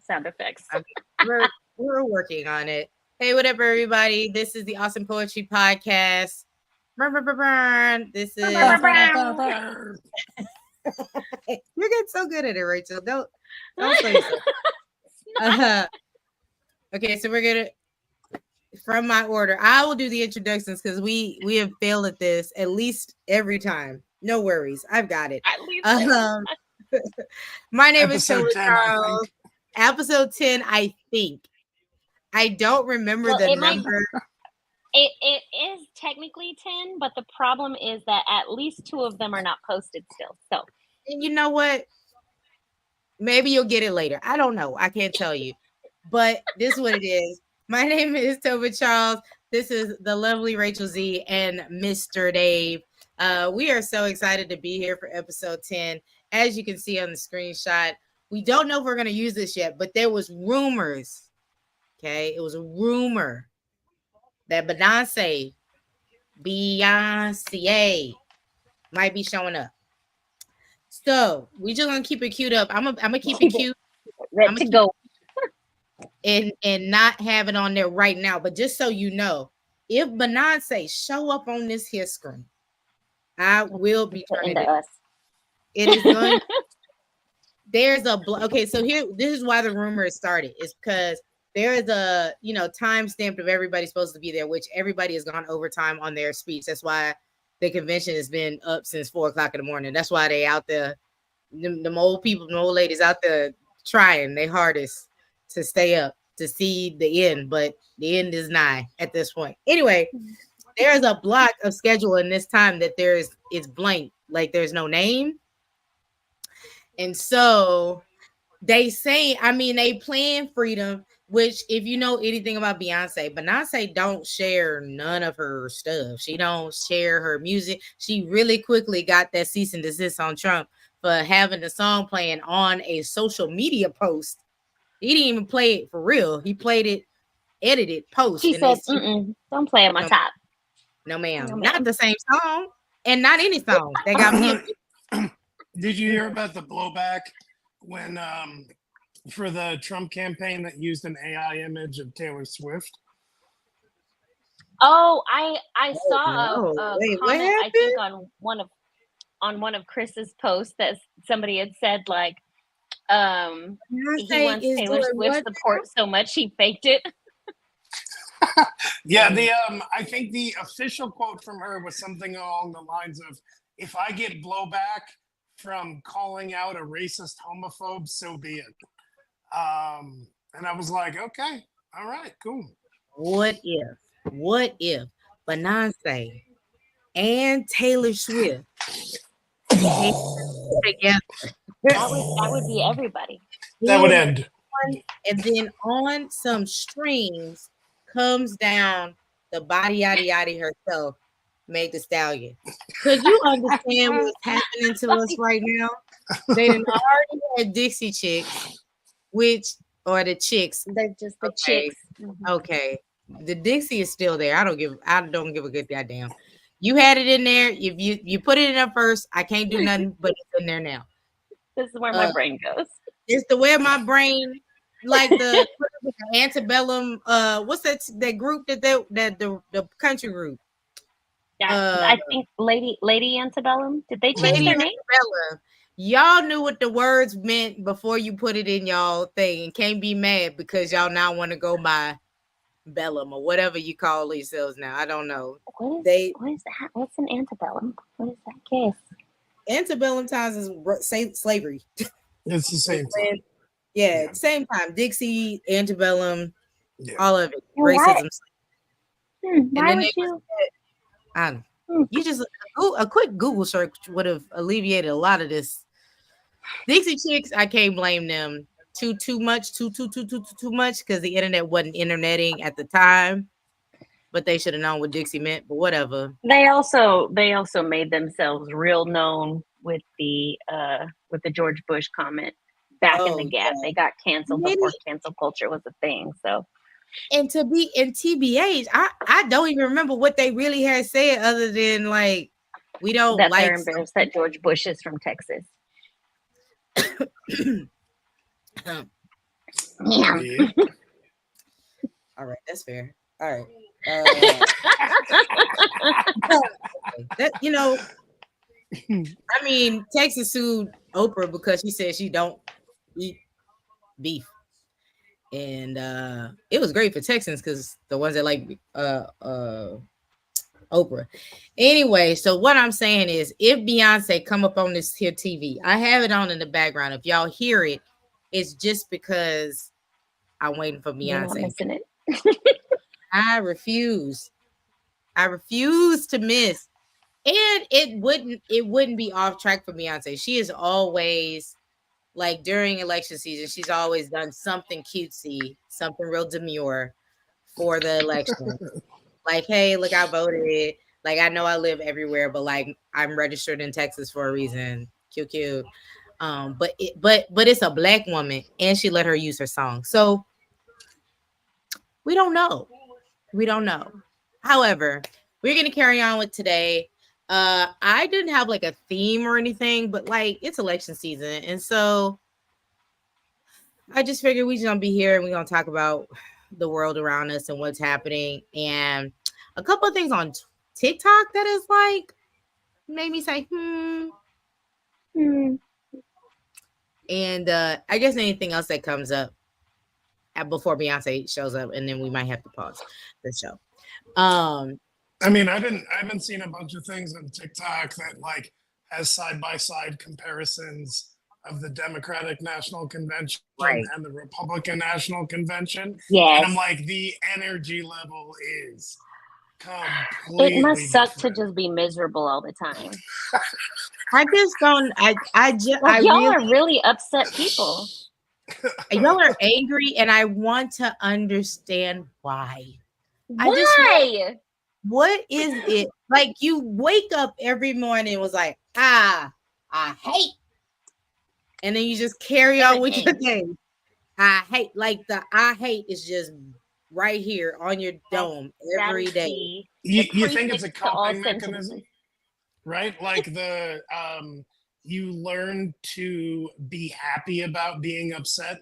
sound effects. We're working on it. Hey, what up, everybody? This is the Awesome Poetry Podcast. This is you're getting so good at it, Rachel. Don't say so. Okay, so we're gonna from my order. I will do the introductions because we have failed at this at least every time. No worries, I've got it. At least my name is Tova Charles. Episode 10, I think. I don't remember the number. It is technically 10, but the problem is that at least 2 of them are not posted still. So, and you know what? Maybe you'll get it later. I don't know. I can't tell you. But this is what it is. My name is Tova Charles. This is the lovely Rachel Z and Mr. Dave. We are so excited to be here for episode 10. As you can see on the screenshot, we don't know if we're going to use this yet, but there was rumors. Okay, it was a rumor that Beyonce might be showing up. So we just gonna keep it queued up. I'm gonna keep it cute. Ready to go. And not have it on there right now. But just so you know, if Beyonce show up on this here screen, I will be turning it. It is going. There's a okay. So here, this is why the rumor started. It's because there is a time stamp of everybody's supposed to be there, which everybody has gone overtime on their speech. That's why the convention has been up since 4:00 in the morning. That's why they out there, the old people, the old ladies out there trying their hardest to stay up to see the end, but the end is nigh at this point. Anyway, there's a block of schedule in this time that it's blank, like there's no name. And so they say, they plan freedom, which if you know anything about Beyonce don't share none of her stuff. She don't share her music. She really quickly got that cease and desist on Trump for having the song playing on a social media post. He didn't even play it for real. He played it, edited, post. She said, don't play on my top. No, ma'am. Not the same song. And not any song. They got me. Did you hear about the blowback when for the Trump campaign that used an AI image of Taylor Swift? Oh, I saw a comment, I think on one of Chris's posts that somebody had said like he wants Taylor Swift's support so much he faked it. Yeah, I think the official quote from her was something along the lines of, "If I get blowback from calling out a racist homophobe, so be it." And I was like, okay, all right, cool. What if Beyonce and Taylor Swift together? That would be everybody. That would end. And then on some strings comes down the body yada yada herself, Meg Thee Stallion. Could you understand what's happening to us right now? They done already had Dixie Chicks, or the Chicks. They're just the Chicks. Okay. The Dixie is still there. I don't give a good goddamn. You had it in there. If you put it in there first, I can't do nothing, but it's in there now. This is where my brain goes. It's the way my brain, like the antebellum. What's that group that the country group? Yeah, I think Lady Antebellum. Did they change their name? Y'all knew what the words meant before you put it in y'all thing, and can't be mad because y'all now want to go by Bellum or whatever you call yourselves now. I don't know. What is that? What's an antebellum? What is that case? Antebellum times is slavery. It's the same time. Yeah, same time. Dixie, antebellum, all of it. Racism. Why would you? I don't know. You just a quick Google search would have alleviated a lot of this. Dixie Chicks, I can't blame them too much because the internet wasn't interneting at the time. But they should have known what Dixie meant. But whatever. They also made themselves real known with the George Bush comment back in the gap. They got canceled before cancel culture was a thing. So. And to be in TBH, I don't even remember what they really had said other than like we don't that like they're embarrassed that George Bush is from Texas. Yeah. All right, that's fair. All right. That I mean, Texas sued Oprah because she said she don't eat beef. And it was great for Texans because the ones that like Oprah. Anyway, so what I'm saying is if Beyonce come up on this here TV, I have it on in the background. If y'all hear it, it's just because I'm waiting for Beyonce. You're not missing it. I refuse to miss. And it wouldn't be off track for Beyonce. She is always like during election season, she's always done something cutesy, something real demure for the election. Like, hey, look, I voted. Like, I know I live everywhere, but like I'm registered in Texas for a reason. Cute. But it's a black woman and she let her use her song. So we don't know. However, we're gonna carry on with today. I didn't have like a theme or anything, but like it's election season, and so I just figured we're gonna be here and we're gonna talk about the world around us and what's happening, and a couple of things on TikTok that is like made me say and I guess anything else that comes up before Beyonce shows up, and then we might have to pause the show. I mean, I haven't seen a bunch of things on TikTok that like has side-by-side comparisons of the Democratic National Convention and the Republican National Convention. Yes. And I'm like, the energy level is completely It must suck different. to just be miserable all the time. I just don't. Y'all are really upset people. Y'all are angry, and I want to understand why. Why? What is it? Like you wake up every morning and was like, I hate. And then you just carry on with your day. I hate. Like the I hate is just right here on your dome every day. You think it's a coping mechanism? Right? Like you learn to be happy about being upset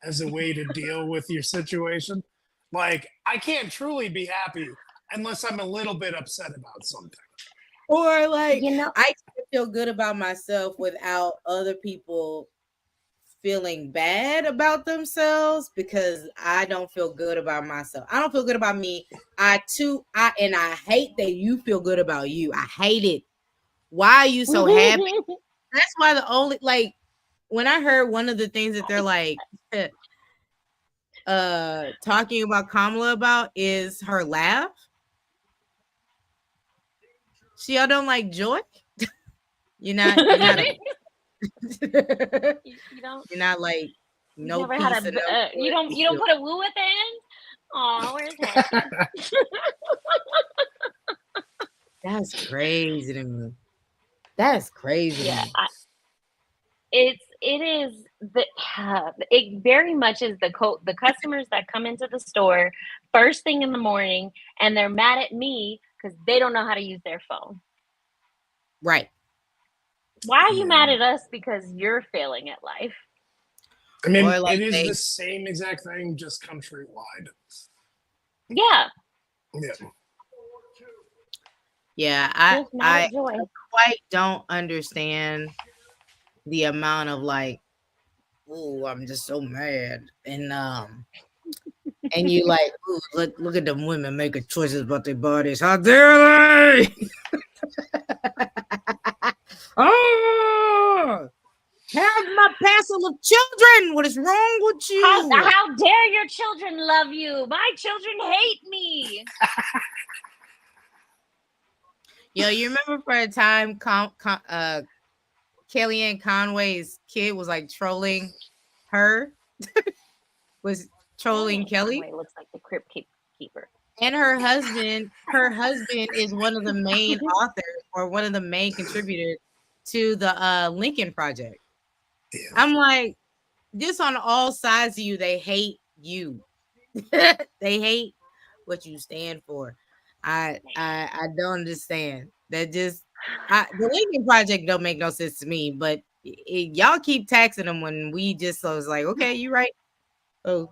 as a way to deal with your situation. Like, I can't truly be happy unless I'm a little bit upset about something. Or like, I feel good about myself without other people feeling bad about themselves because I don't feel good about myself. I don't feel good about me. I hate that you feel good about you. I hate it. Why are you so happy? That's why when I heard one of the things that they're like talking about Kamala about is her laugh. Y'all don't like joy? You're not you don't. You're not like no peace. You don't put a woo at the end? Oh, where's that? That's crazy to me. That's crazy. Yeah, it very much is the customers that come into the store first thing in the morning and they're mad at me because they don't know how to use their phone. Right. Why are you mad at us because you're failing at life? I mean, it is the same exact thing, just countrywide. Yeah. Yeah, I quite don't understand the amount of like, oh, I'm just so mad. And you like, ooh, look at them women making choices about their bodies. How dare they? Oh, have my parcel of children. What is wrong with you? How dare your children love you? My children hate me. Yo, you remember for a time Kellyanne Conway's kid was like trolling her? was trolling Kelly? Conway looks like the Crypt Keeper. And her husband is one of the main authors or one of the main contributors to the Lincoln Project. Yeah. I'm like, just on all sides of you, they hate you. They hate what you stand for. I don't understand. That just the Lincoln Project don't make no sense to me. But y'all keep taxing them when we just was like, okay, you're right. Oh,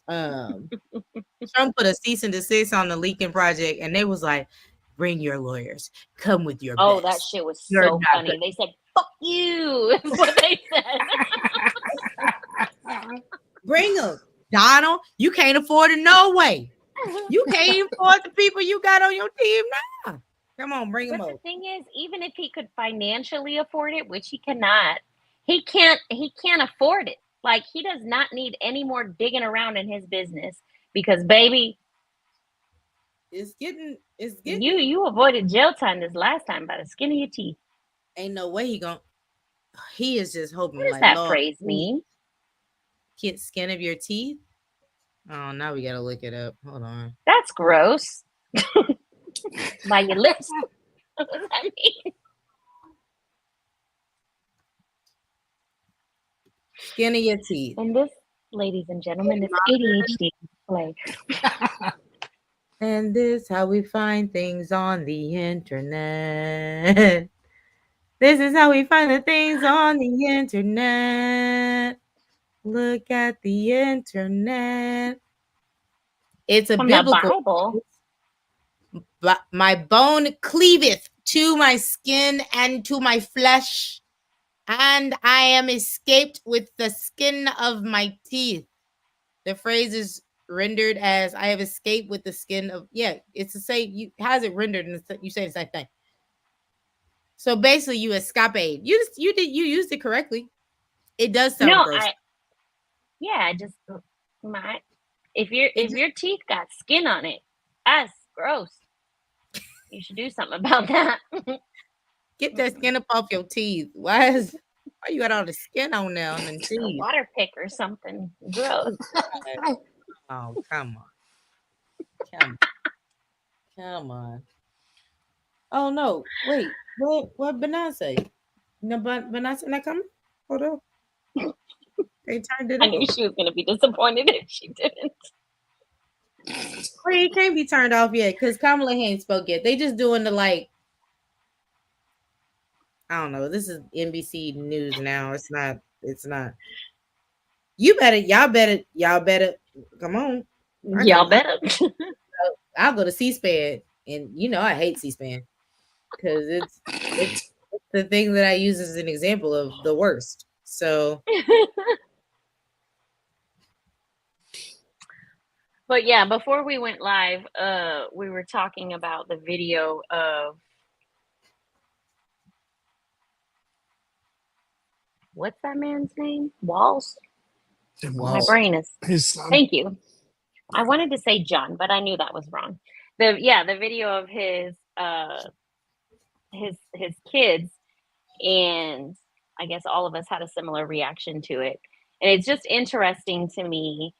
Trump put a cease and desist on the leaking project, and they was like, "Bring your lawyers. Come with your best." Oh, that shit was so funny. They said, "Fuck you," is what they said. Bring them, Donald. You can't afford it, no way. You can't afford the people you got on your team now. Come on, bring them up. The thing is, even if he could financially afford it, which he cannot, he can't afford it. Like, he does not need any more digging around in his business because, baby, it's getting you avoided jail time this last time by the skin of your teeth. Ain't no way he is just hoping. What does that phrase mean? Skin of your teeth. Oh, now we gotta look it up. Hold on. That's gross. By your lips. What does that mean? Skin of your teeth. And this, ladies and gentlemen, is ADHD play. And this how we find things on the internet. This is how we find the things on the internet. Look at the internet. It's a From biblical. the Bible. My bone cleaveth to my skin and to my flesh, and I am escaped with the skin of my teeth. The phrase is rendered as I have escaped with the skin of, it's the same. How's it rendered? You say the same thing. So basically, you escapade. You used it correctly. It does sound gross. If your teeth got skin on it, that's gross. You should do something about that. Get that skin up off your teeth. Why you got all the skin on there on the teeth? A water pick or something. Gross. Oh, come on. Oh no, wait. What Beyonce? No, Beyonce not coming? Hold on. They turned it I knew she was gonna be disappointed if she didn't. Well, it can't be turned off yet because Kamala ain't spoke yet. They just doing the I don't know. This is NBC News now. It's not. Y'all better. Come on. Y'all better. I'll go to C-SPAN, and I hate C-SPAN because it's the thing that I use as an example of the worst. So. But yeah, before we went live, we were talking about the video of what's that man's name? Walls? My brain is his son. Thank you. I wanted to say John, but I knew that was wrong. The video of his kids, and I guess all of us had a similar reaction to it. And it's just interesting to me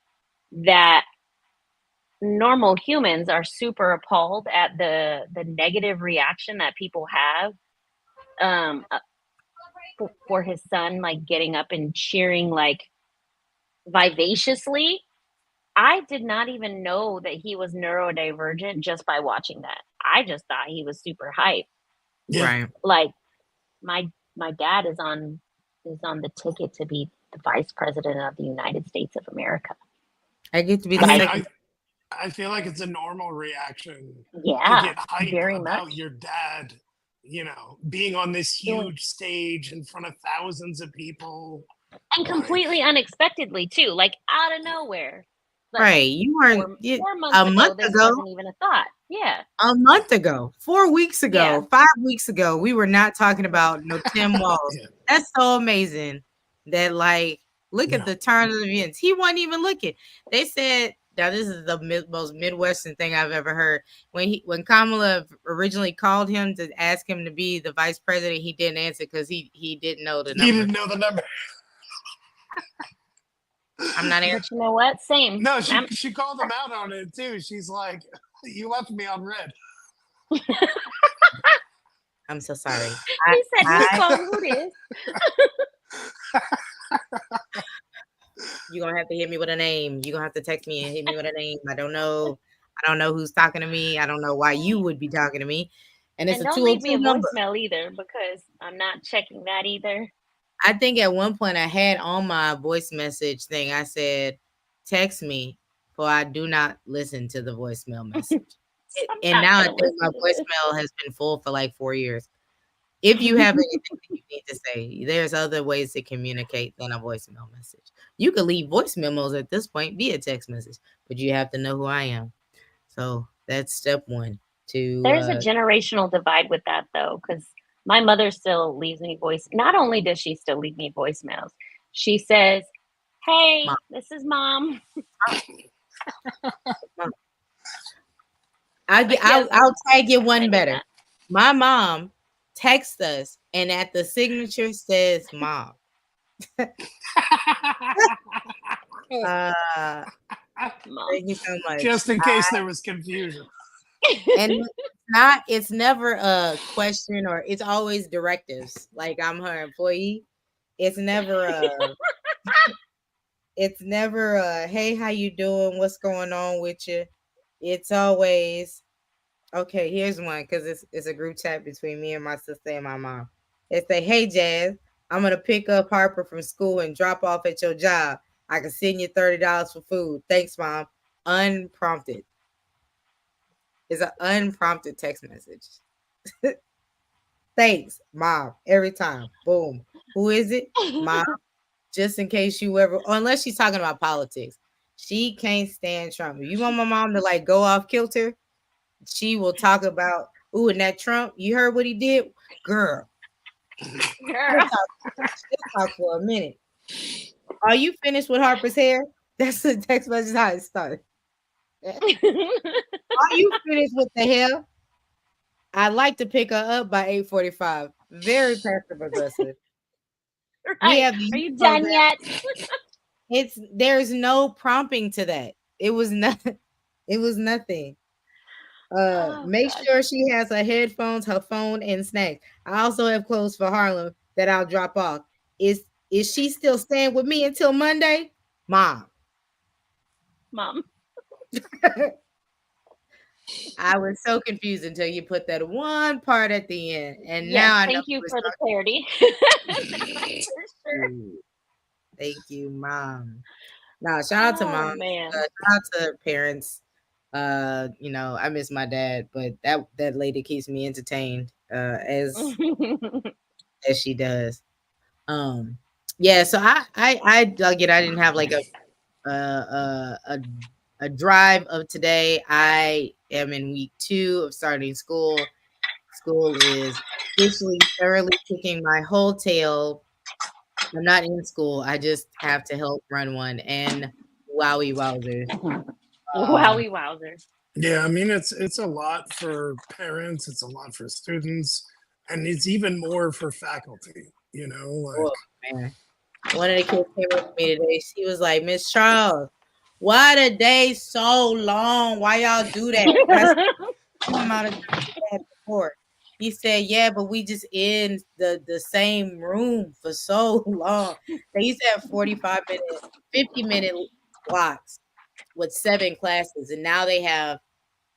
that normal humans are super appalled at the negative reaction that people have for his son, like getting up and cheering like vivaciously. I did not even know that he was neurodivergent just by watching that. I just thought he was super hype. Yeah. Right. Like my dad is on the ticket to be the vice president of the United States of America. I get to be I feel like it's a normal reaction. Yeah, to get hype very about much. your dad, being on this huge stage in front of thousands of people. And completely unexpectedly too, like out of nowhere. Like, right. You weren't 4 months a month this ago. wasn't even a thought. Yeah. A month ago, 4 weeks ago, Yeah. 5 weeks ago, we were not talking about no Tim Walz. Yeah. That's so amazing that look at the turn of events. He wasn't even looking. They said, now this is the most Midwestern thing I've ever heard. When Kamala originally called him to ask him to be the vice president, he didn't answer because he didn't know the number. He didn't know the number. I'm not answering. But you know what? Same. No, she called him out on it too. She's like, "You left me on red." I'm so sorry. He said, "Who this?" You're gonna have to hit me with a name. You're gonna have to text me and hit me with a name. I don't know who's talking to me. I don't know why you would be talking to me. And it's And a don't leave me 202 a number. voicemail either, because I'm not checking that either. I think at one point I had on my voice message thing, I said, text me, for I do not listen to the voicemail message. And now I think my voicemail has been full for like 4 years. If you have anything that you need to say, there's other ways to communicate than a voicemail message. You can leave voice memos at this point via text message, but you have to know who I am. So that's step one. There's a generational divide with that, though, because my mother still leaves me voice. Not only does she still leave me voicemails, she says, "Hey, Mom. This is Mom." Mom. I'll tag you one better. My mom texts us, and at the signature says "Mom." Thank you so much. Just in case there was confusion. And it's never a question, or it's always directives. Like I'm her employee. It's never a hey, how you doing? What's going on with you? It's always okay. Here's one, because it's a group chat between me and my sister and my mom. They say, "Hey Jazz, I'm gonna pick up Harper from school and drop off at your job. I can send you $30 for food. Thanks, Mom." Unprompted. It's an unprompted text message. Thanks, Mom. Every time. Boom. Who is it? Mom. Just in case you ever, unless she's talking about politics. She can't stand Trump. If you want my mom to like go off kilter, she will talk about, ooh, and that Trump, you heard what he did? Girl. She'll talk for a minute. Are you finished with Harper's hair? That's the text message how it started. Are you finished with the hair? I'd like to pick her up by 8:45. Very passive aggressive. Right. Are you done yet? There's no prompting to that. It was nothing. It was nothing. Make sure she has her headphones, her phone, and snacks. I also have clothes for Harlem that I'll drop off. Is she still staying with me until Monday? Mom. I was so confused until you put that one part at the end. And now I know. Thank you for the clarity. Sure. Thank you, Mom. Now, shout out to Mom. Shout out to parents. I miss my dad, but that lady keeps me entertained as she does. Yeah, so I dug it. I didn't have like a drive of today. I am in week 2 of starting school. School is officially thoroughly kicking my whole tail. I'm not in school. I just have to help run one, and wowie wowzers. Wowie wowzers. Yeah, I mean it's a lot for parents, it's a lot for students, and it's even more for faculty, Oh, man. One of the kids came up to me today. She was like, "Miss Charles, why the day so long? Why y'all do that?" Amount of time before. He said, "Yeah, but we just in the same room for so long." They used to have 45-minute, 50-minute blocks with 7 classes, and now they have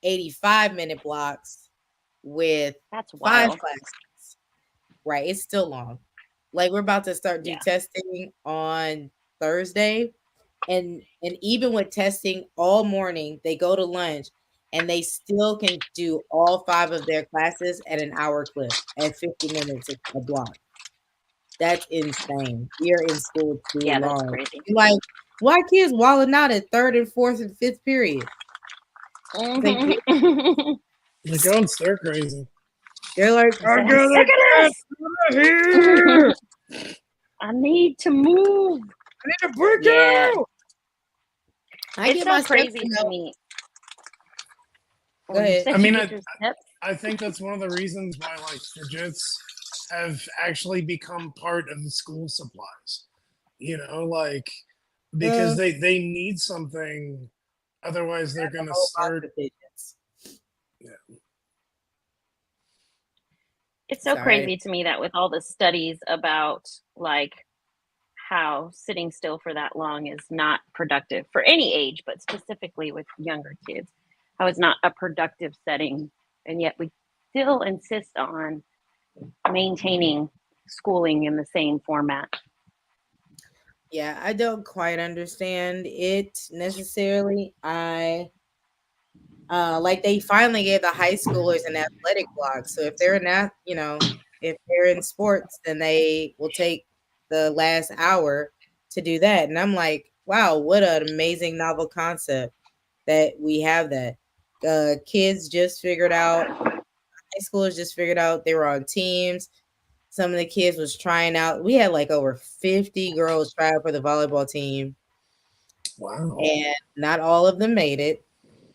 85-minute blocks with 5 classes. Right? It's still long. Like we're about to start testing on Thursday, and even with testing all morning, they go to lunch. And they still can do all 5 of their classes at an hour clip at 50 minutes a block. That's insane. You're in school too long. That's crazy. Like, why kids walling out at 3rd and 4th and 5th period? Mm-hmm. They're going stir crazy. They're like, I'm I need to move. I need to break out. It's so crazy to me. Go ahead. I mean, I think that's one of the reasons why like fidgets have actually become part of the school supplies. Because they need something, otherwise they're going to start. Yeah. It's so crazy to me that with all the studies about like how sitting still for that long is not productive for any age, but specifically with younger kids. How it's not a productive setting, and yet we still insist on maintaining schooling in the same format. Yeah, I don't quite understand it necessarily. Like they finally gave the high schoolers an athletic block. So if they're not, if they're in sports, then they will take the last hour to do that. And I'm like, wow, what an amazing novel concept that we have that. Kids just figured out, high schoolers just figured out they were on teams. Some of the kids was trying out. We had like over 50 girls try out for the volleyball team. Wow. And not all of them made it.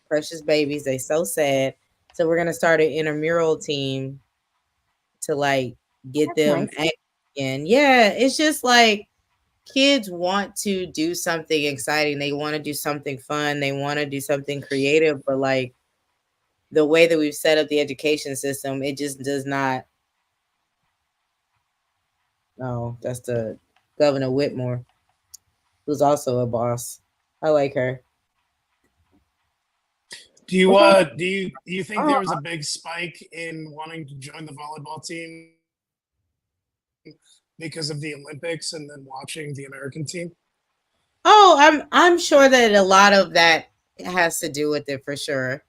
Precious babies, they so sad. So we're gonna start an intramural team to like get That's them nice. again. Yeah, it's just like kids want to do something exciting. They want to do something fun. They want to do something creative, but like the way that we've set up the education system, it just does not. Oh, that's the Governor Whitmore, who's also a boss. I like her. Do you think there was a big spike in wanting to join the volleyball team because of the Olympics and then watching the American team? Oh, I'm sure that a lot of that has to do with it for sure.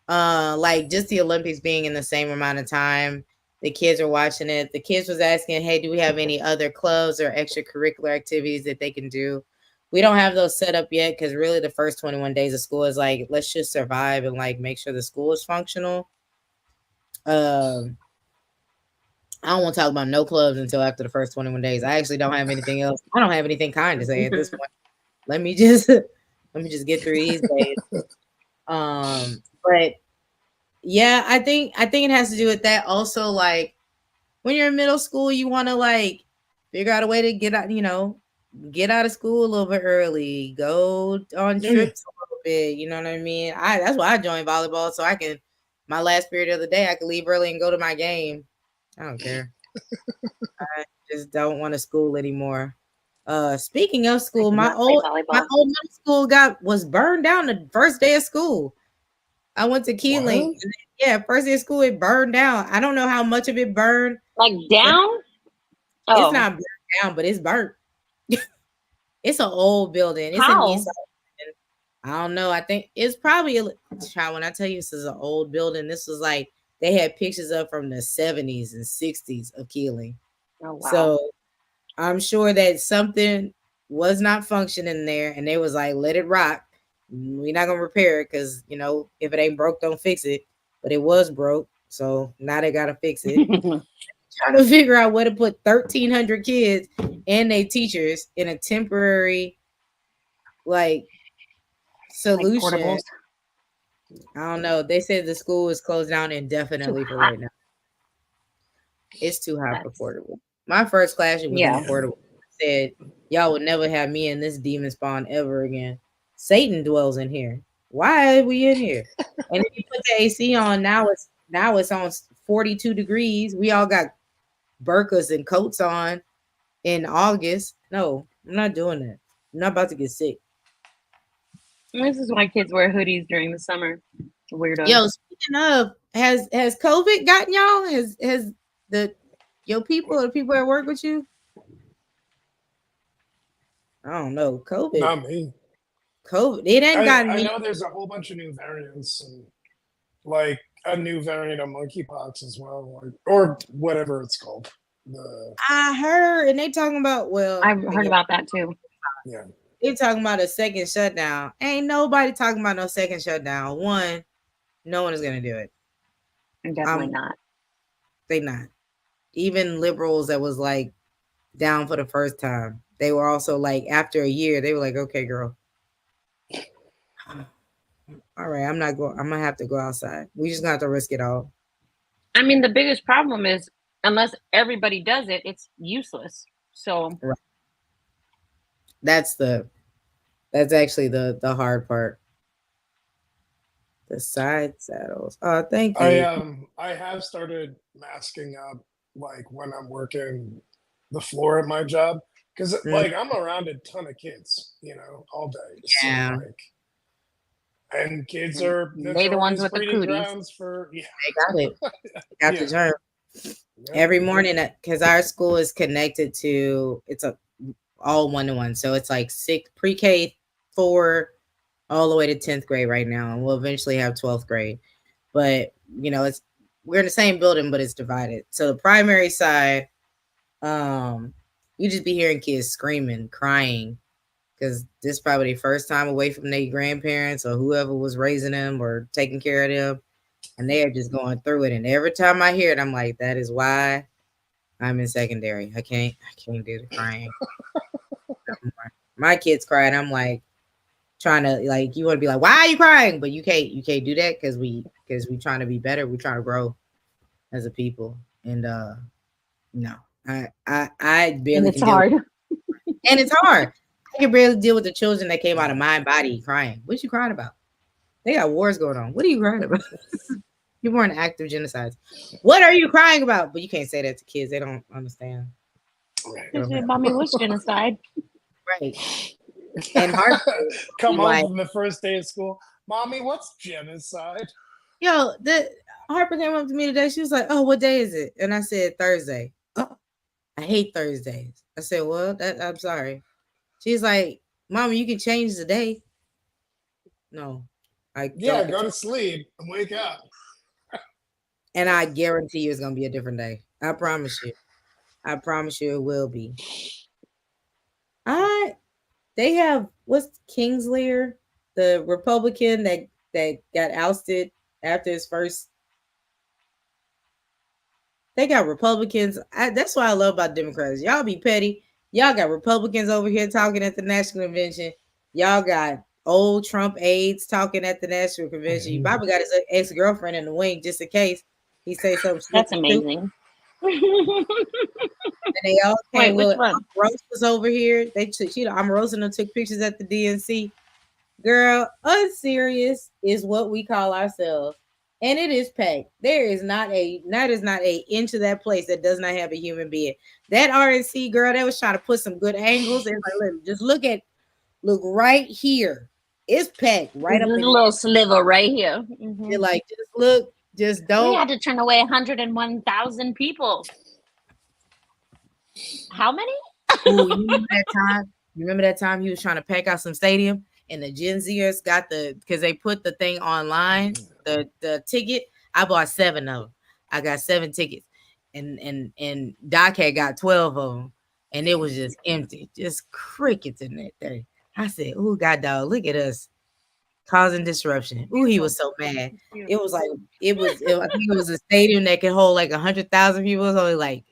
Like just the Olympics being in the same amount of time, the kids are watching it. The kids was asking, "Hey, do we have any other clubs or extracurricular activities that they can do?" We don't have those set up yet because really the first 21 days of school is like, let's just survive and like make sure the school is functional. I don't want to talk about no clubs until after the first 21 days. I actually don't have anything else. I don't have anything kind to say at this point. Let me just get through these days. But yeah, I think it has to do with that. Also, like when you're in middle school, you want to like figure out a way to get out, get out of school a little bit early, go on trips a little bit. You know what I mean? That's why I joined volleyball, so I can my last period of the day, I can leave early and go to my game. I don't care. I just don't want to school anymore. Speaking of school, my old middle school was burned down the first day of school. I went to Keeling. Yeah, first day of school, it burned down. I don't know how much of it burned. Like down? It's not burned down, but it's burnt. It's an old building. It's in East. I don't know. I think it's probably when I tell you this is an old building, this was like they had pictures of from the 70s and 60s of Keeling. Oh, wow. So I'm sure that something was not functioning there, and they was like, let it rock. We're not gonna repair it because if it ain't broke, don't fix it. But it was broke, so now they gotta fix it. Trying to figure out where to put 1,300 kids and their teachers in a temporary like solution. Like I don't know. They said the school is closed down indefinitely for right now. It's too hot for portable. My first class was in portable. Said y'all would never have me in this demon spawn ever again. Satan dwells in here. Why are we in here? And if you put the AC on, now it's on 42 degrees. We all got burkas and coats on in August. No, I'm not doing that. I'm not about to get sick. This is why kids wear hoodies during the summer. Weirdo. Yo, speaking of, has COVID gotten y'all? Has your people or the people that work with you? I don't know. COVID. Not me. COVID. It ain't gotten me. I know there's a whole bunch of new variants and like a new variant of monkeypox as well, or whatever it's called. I heard, and they talking about. Well, I've heard about that too. Yeah, they talking about a second shutdown. Ain't nobody talking about no second shutdown. One, no one is gonna do it. Definitely not. They not. Even liberals that was like down for the first time, they were also like after a year, they were like, okay, girl. All right, I'm gonna have to go outside. We just gonna have to risk it all. I mean, the biggest problem is unless everybody does it, it's useless. So right. That's actually the hard part. The side saddles. Oh, thank you. I have started masking up like when I'm working the floor at my job because like I'm around a ton of kids, all day. Yeah. So, and kids are they the ones with the cooties. For They got it. They got the germ Every morning, because our school is connected to, it's all 1-to-1. So it's like pre-K 4 all the way to 10th grade right now. And we'll eventually have 12th grade. But, we're in the same building, but it's divided. So the primary side, you just be hearing kids screaming, crying, because this is probably their first time away from their grandparents or whoever was raising them or taking care of them. And they are just going through it. And every time I hear it, I'm like, that is why I'm in secondary. I can't do the crying. My kids cry, and I'm like trying to, like, you want to be like, why are you crying? But you can't do that because we trying to be better. We trying to grow as a people. And no, I barely and it's hard. And it's hard. I can barely deal with the children that came out of my body crying. What you crying about? They got wars going on. What are you crying about? You're more an active genocides. What are you crying about? But you can't say that to kids. They don't understand. Right. Mommy, what's genocide? Right. And come home from the first day of school. Mommy, what's genocide? Yo, Harper came up to me today. She was like, "Oh, what day is it?" And I said, "Thursday." Oh, I hate Thursdays. I said, "Well, I'm sorry." She's like, "Mommy, you can change the day." No, go to sleep and wake up. And I guarantee you, it's gonna be a different day. I promise you. I promise you, it will be. They have, what's Kingslear, the Republican that got ousted after his first. They got Republicans. That's what I love about Democrats. Y'all be petty. Y'all got Republicans over here talking at the national convention. Y'all got old Trump aides talking at the national convention. You probably got his ex-girlfriend in the wing just in case he say something. That's amazing. And they all came. Wait, which one? Rose was over here. They took, Omarosa took pictures at the DNC. Girl, unserious is what we call ourselves, and it is packed. There is not a inch of that place that does not have a human being. That RNC girl, that was trying to put some good angles. And like, just look right here. It's packed right up. There's a little sliver right here. Mm-hmm. You're like, just look. Just don't. We had to turn away 101,000 people. How many? Ooh, you remember that time he was trying to pack out some stadium and the Gen Zers got because they put the thing online, the ticket. I bought 7 of them. I got 7 tickets, and Doc had got 12 of them, and it was just empty, just crickets in that thing. I said, "Ooh, God dog, look at us causing disruption." Ooh, he was so mad. It was like I think it was a stadium that could hold like 100,000 people. It was only like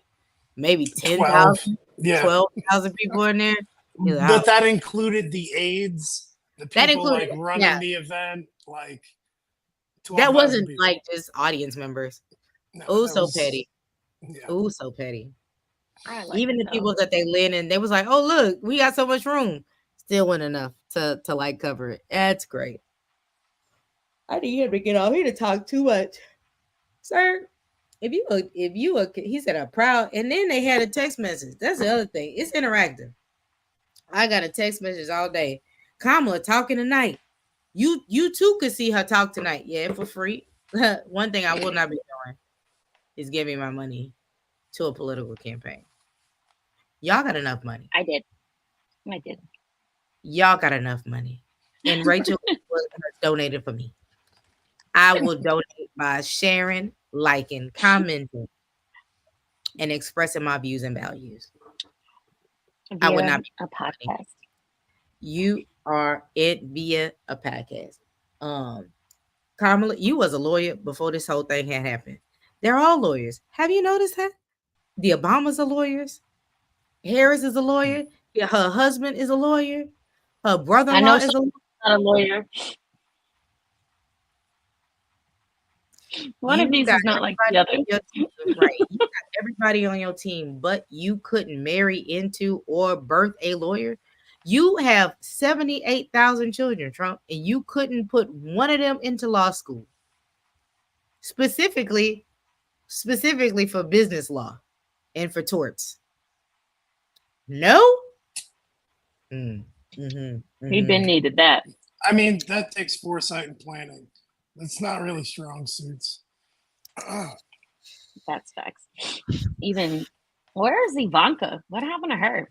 maybe 10,000, 12,000 people in there. Like, but that included the aides, the people like running the event, like that wasn't people. Like just audience members. No, so petty. Yeah. Ooh, so petty. Even the people that they let in, they was like, "Oh, look, we got so much room." Still wasn't enough to like cover it. That's great. I need him to get off here to talk too much, sir. If you he said a proud, and then they had a text message. That's the other thing. It's interactive. I got a text message all day. Kamala talking tonight. You too could see her talk tonight. Yeah, for free. One thing I will not be doing is giving my money to a political campaign. Y'all got enough money. I did. Y'all got enough money. And Rachel donated for me. I will donate by sharing, liking, commenting, and expressing my views and values. I would not be a podcast. You are it via a podcast. Kamala, you was a lawyer before this whole thing had happened. They're all lawyers. Have you noticed that? The Obamas are lawyers. Harris is a lawyer. Yeah, her husband is a lawyer. Her brother-in-law is not a lawyer. One of these is not like the other. Right. You got everybody on your team, but you couldn't marry into or birth a lawyer. You have 78,000 children, Trump, and you couldn't put one of them into law school. Specifically for business law and for torts. No? We've been needed that. I mean, that takes foresight and planning. That's not really strong suits. That's facts. Even where is Ivanka? What happened to her?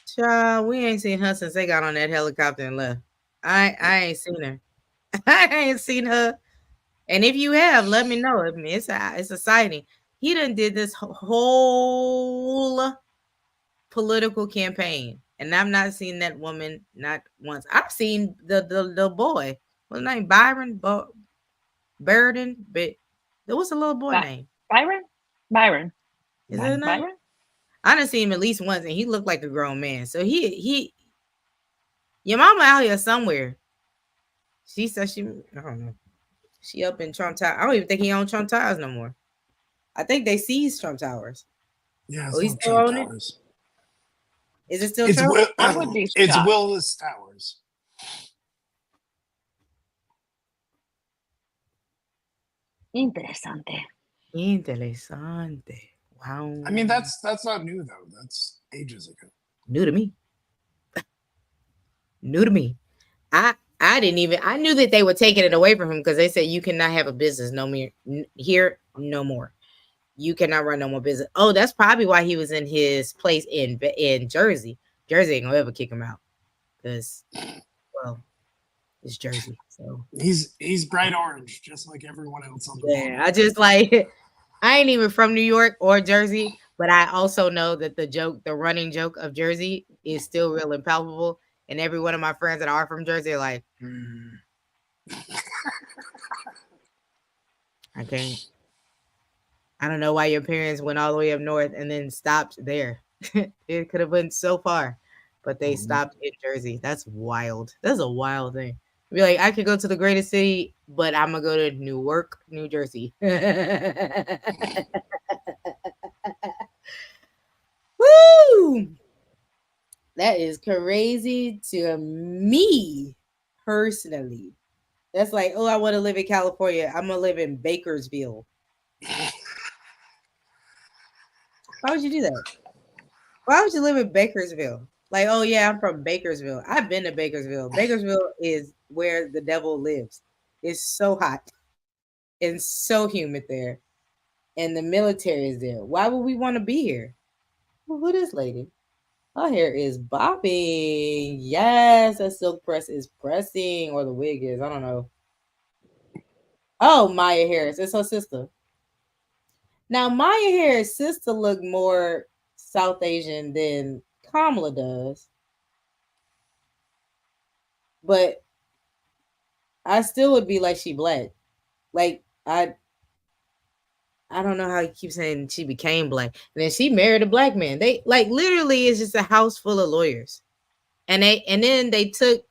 Child, we ain't seen her since they got on that helicopter and left. I ain't seen her. I ain't seen her. And if you have, let me know. I mean, it's a sighting. He done did this whole political campaign, and I've not seen that woman not once. I've seen the boy. What's his name? Byron Burden, but there was a little boy name. Byron. Is that his name? Byron? I done seen him at least once, and he looked like a grown man. So he your mama out here somewhere. She said I don't know. She up in Trump Tower. I don't even think he owns Trump Towers no more. I think they seized Trump Towers. Yeah, it's he's still on Towers. It? Is it still Trump? It's Willis Towers. Interesante. Wow. I mean, that's not new though. That's ages ago. New to me. New to me. I didn't even. I knew that they were taking it away from him because they said you cannot have a business no more here, no more. You cannot run no more business. Oh, that's probably why he was in his place in Jersey. Jersey ain't gonna ever kick him out because, well, it's Jersey. So he's bright orange, just like everyone else on the board. I just like. I ain't even from New York or Jersey, but I also know that the running joke of Jersey is still real and palpable. And every one of my friends that are from Jersey are like, I can't. I don't know why your parents went all the way up north and then stopped there. It could have went so far, but they stopped in Jersey. That's wild. That's a wild thing. Be like, I could go to the greatest city, but I'm gonna go to Newark, New Jersey. Woo! That is crazy to me personally. That's like, oh, I want to live in California. I'm gonna live in Bakersfield. Why would you do that? Why would you live in Bakersfield? Like, oh yeah, I'm from Bakersfield. I've been to Bakersfield. Bakersfield is where the devil lives. It's so hot and so humid there. And the military is there. Why would we want to be here? Well, who this lady? Her hair is bopping. Yes, that silk press is pressing. Or the wig is. I don't know. Oh, Maya Harris. It's her sister. Now, Maya Harris' sister look more South Asian than Kamala does. But I still would be like she black. Like, I don't know how you keep saying she became black. And then she married a black man. They like literally is just a house full of lawyers. And then they took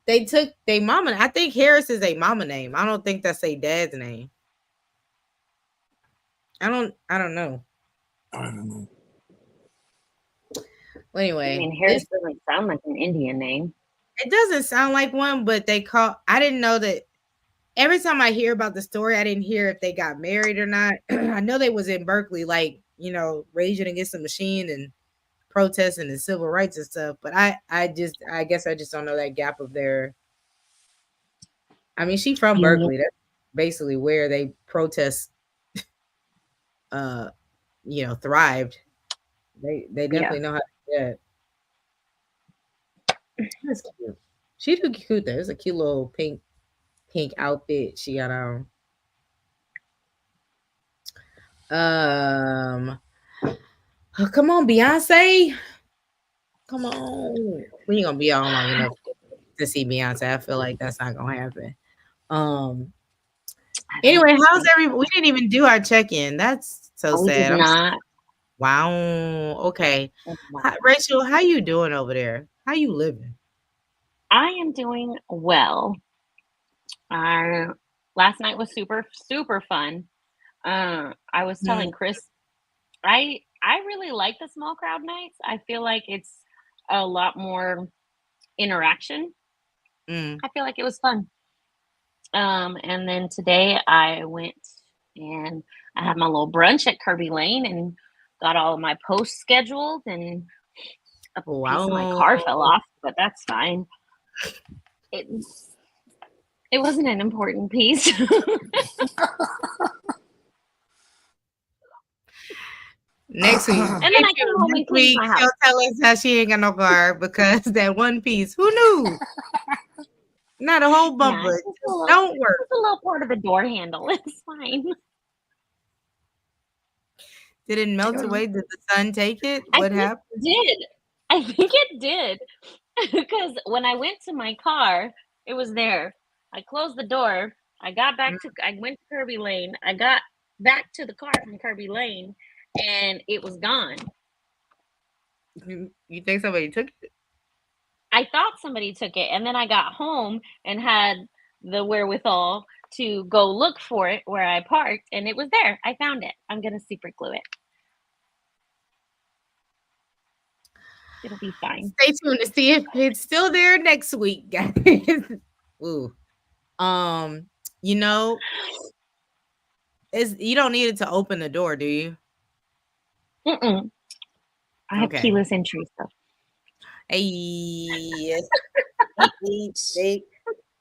their mama. I think Harris is a mama name. I don't think that's a dad's name. I don't know. I don't know. Well, anyway. I mean, Harris doesn't sound like an Indian name. It doesn't sound like one, but I didn't know that. Every time I hear about the story, I didn't hear if they got married or not. I know they was in Berkeley, like, raging against the machine and protesting and civil rights and stuff. But I guess I just don't know that gap of their. I mean, she's from Berkeley. That's basically where they protest. Thrived. They definitely know how to do that. That's cute. She look cute though. It's a cute little pink outfit she got on. Oh, come on, Beyonce. Come on. We ain't gonna be on long enough to see Beyonce. I feel like that's not gonna happen. Anyway, how's everybody? We didn't even do our check-in. That's so sad. Did not. Wow. Okay. Rachel, how you doing over there? How you living? I am doing well. Last night was super, super fun. I was telling Chris, I really like the small crowd nights. I feel like it's a lot more interaction. I feel like it was fun. And then today I went and I had my little brunch at Kirby Lane and got all of my posts scheduled, and a piece of my car fell off, but that's fine. It wasn't an important piece. Next week. And then I came home and cleaned my house. She'll tell us how she ain't got no car because that one piece. Who knew? Not a whole bumper. Yeah, don't work. It's a little part of the door handle. It's fine. Did it melt away? Did the sun take it? What happened? I think it did. Because when I went to my car, it was there. I closed the door. I went to Kirby Lane. I got back to the car from Kirby Lane, and it was gone. You think somebody took it? I thought somebody took it, and then I got home and had the wherewithal to go look for it where I parked, and it was there. I found it. I'm gonna super glue it. It'll be fine. Stay tuned to see if it's still there next week, guys. Ooh. You know, you don't need it to open the door, do you? I have keyless entry stuff. Hey.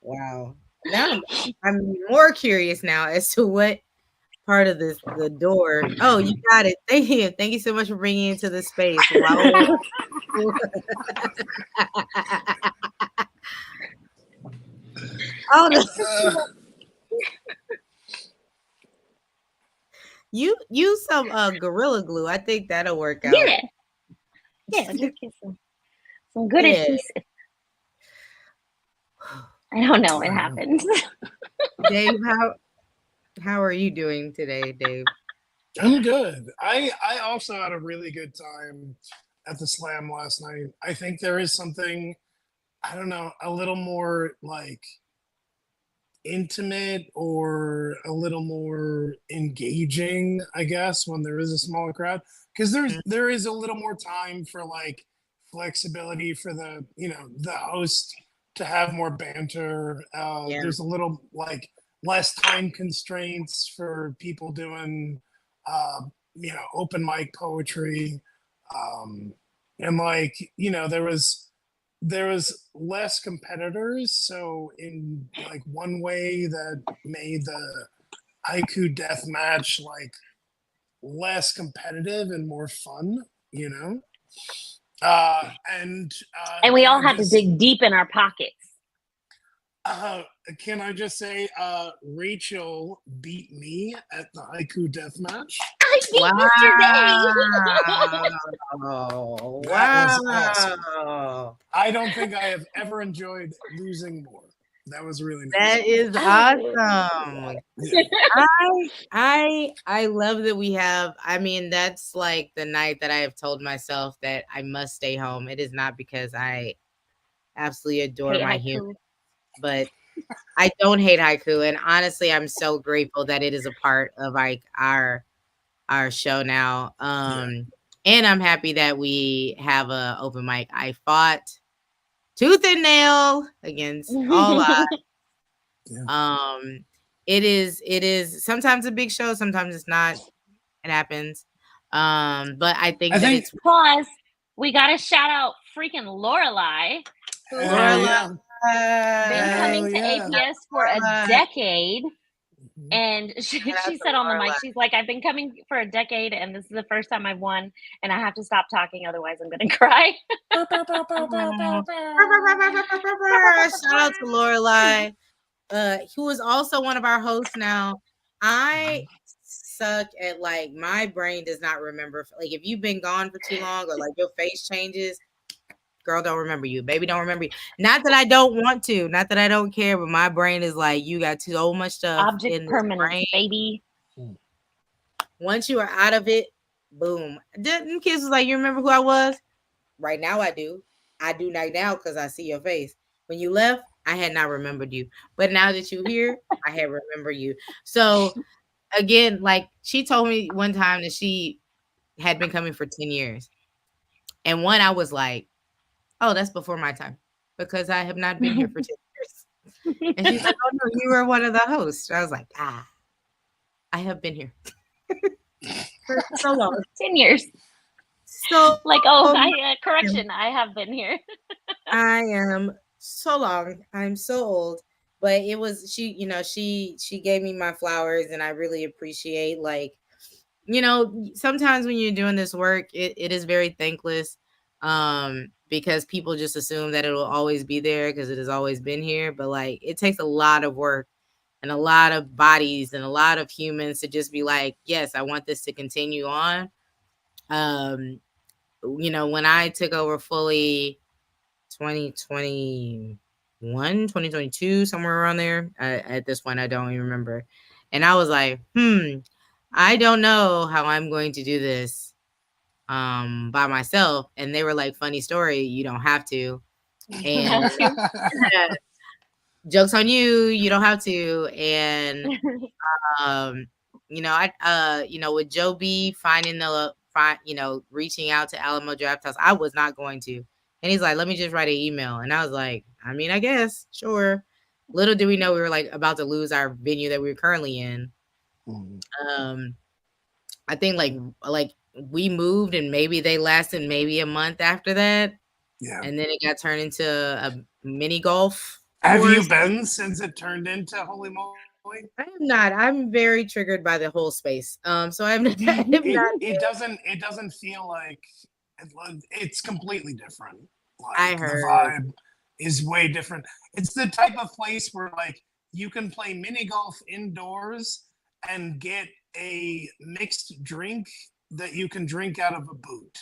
Wow. Now I'm more curious now as to what part of the door. Oh, you got it. Thank you. Thank you so much for bringing it into the space. Wow. Oh, no. You use some Gorilla Glue. I think that'll work out. Yeah, just get some good adhesive. I don't know what happens. Dave, how are you doing today, Dave? I'm good. I also had a really good time at the Slam last night. I think there is something, I don't know, a little more like intimate or a little more engaging, I guess, when there is a smaller crowd, because there is a little more time for like flexibility for the host to have more banter. There's a little like less time constraints for people doing open mic poetry, and like there was less competitors, so in like one way that made the haiku death match like less competitive and more fun, and we all had to dig deep in our pockets. Can I just say, Rachel beat me at the haiku death match. I beat Mr. Dave. Wow. That was awesome. I don't think I have ever enjoyed losing more. That was really nice. That is awesome. Yeah. I love that we have. I mean, that's like the night that I have told myself that I must stay home. It is not because I absolutely adore my humans, but I don't hate haiku. And honestly, I'm so grateful that it is a part of like our show now. And I'm happy that we have a open mic. I fought tooth and nail against all odds. It is sometimes a big show, sometimes it's not. It happens. But I think it's pause. We gotta shout out freaking Lorelai. Lorelai been coming to APS for a decade. And she said on the mic, she's like, I've been coming for a decade, and this is the first time I've won, and I have to stop talking, otherwise I'm going to cry. Shout out to Lorelai, who is also one of our hosts now. I suck at like, my brain does not remember. Like, if you've been gone for too long or like your face changes, girl, don't remember you. Baby, don't remember you. Not that I don't want to, not that I don't care, but my brain is like, you got so much stuff. Object permanence, baby. Once you are out of it, boom. Them kids was like, you remember who I was? Right now I do. I do right now because I see your face. When you left, I had not remembered you. But now that you're here, I had remembered you. So again, like she told me one time that she had been coming for 10 years. And one, I was like, oh, that's before my time because I have not been here for 10 years. And she's like, oh, no, you were one of the hosts. I was like, I have been here for so long. 10 years. So, like, correction, I have been here. I am so long. I'm so old. But it was, she gave me my flowers, and I really appreciate, like, you know, sometimes when you're doing this work, it is very thankless, because people just assume that it will always be there because it has always been here. But like, it takes a lot of work and a lot of bodies and a lot of humans to just be like, yes, I want this to continue on. You know, when I took over fully 2021, 2022, somewhere around there, at this point, I don't even remember. And I was like, I don't know how I'm going to do this by myself. And they were like, funny story, you don't have to. And jokes on you, you don't have to. And you know, you know, with Joe B finding you know, reaching out to Alamo Draft House, I was not going to. And he's like, let me just write an email. And I was like, I mean, I guess, sure. Little did we know we were like about to lose our venue that we were currently in. I think like we moved and maybe they lasted maybe a month after that. Yeah. And then it got turned into a mini golf. Have you been since it turned into Holy Moly? I'm not. I'm very triggered by the whole space. So I'm not. It doesn't feel like it's completely different. Like, I heard the vibe is way different. It's the type of place where like you can play mini golf indoors and get a mixed drink that you can drink out of a boot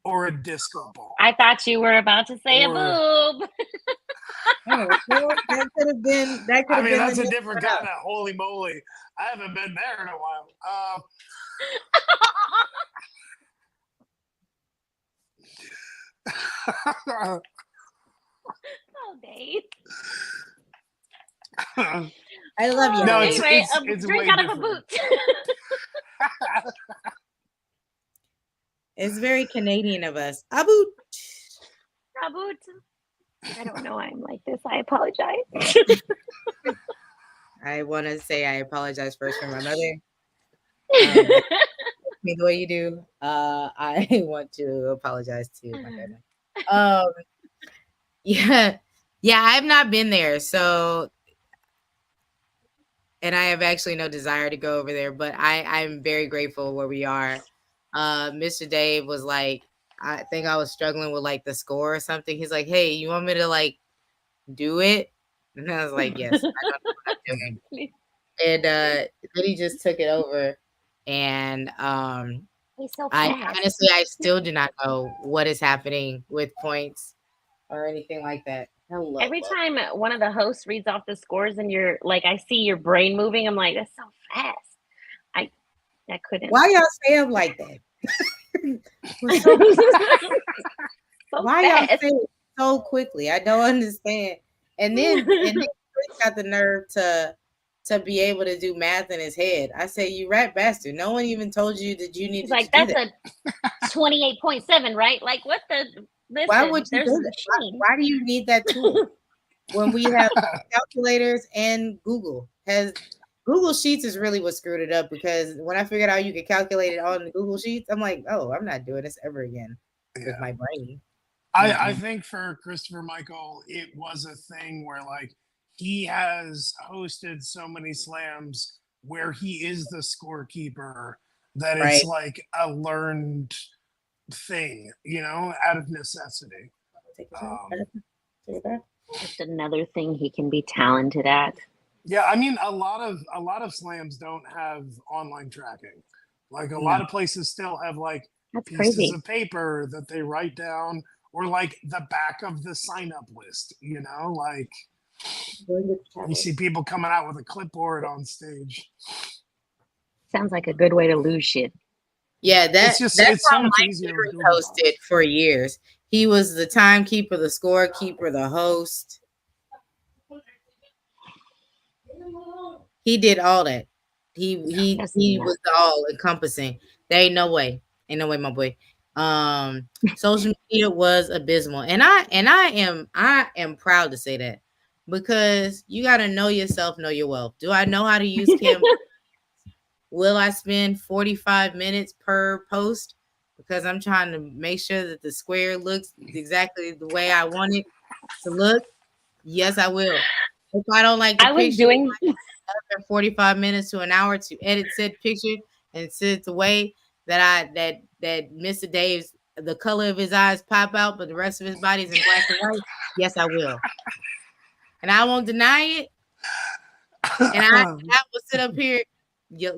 or a disco ball. I thought you were about to say a boob. Oh, well, that could have been. That could have been. That's a different kind of holy moly. I haven't been there in a while. Oh, Dave. I love you. No, anyway, it's drink out of a boot. It's very Canadian of us. A boot. A boot. I don't know. I'm like this. I apologize. I want to say I apologize first for my mother. Me the way you do. I want to apologize to my family. Yeah, I've not been there, so, and I have actually no desire to go over there. But I'm very grateful where we are. Mr. Dave was like, I think I was struggling with like the score or something. He's like, hey, you want me to like do it? And I was like, yes, I don't know what I'm doing. And then he just took it over. And He's so I honestly, I still do not know what is happening with points or anything like that. Hello. Every time one of the hosts reads off the scores and you're like, I see your brain moving. I'm like, that's so fast. I couldn't. Why y'all say them like that? Why y'all say it so quickly? I don't understand. And then Chris got the nerve to be able to do math in his head. I say, you rat bastard. No one even told you that you needed to do that. That's a 28.7, right? Like, what the? Listen, why would you do that? Why do you need that tool when we have calculators and Google? Google Sheets is really what screwed it up, because when I figured out you could calculate it on the Google Sheets, I'm like, oh, I'm not doing this ever again with my brain. I think for Christopher Michael, it was a thing where like he has hosted so many slams where he is the scorekeeper that it's like a learned thing, you know, out of necessity. Just another thing he can be talented at. Yeah, I mean, a lot of slams don't have online tracking. Like a lot of places still have like pieces of paper that they write down, or like the back of the sign up list, you know, like you see people coming out with a clipboard on stage. Sounds like a good way to lose shit. Yeah, that's how Mike hosted for years. He was the timekeeper, the scorekeeper, the host. He did all that. He was all encompassing. There ain't no way, my boy. Social media was abysmal, and I am proud to say that, because you got to know yourself, know your wealth. Do I know how to use Canva? Will I spend 45 minutes per post because I'm trying to make sure that the square looks exactly the way I want it to look? Yes, I will. If I don't like the picture, 45 minutes to an hour to edit said picture and since the way that Mr. Dave's, the color of his eyes pop out, but the rest of his body is in black and white, yes, I will. And I won't deny it. And I will sit up here, yo.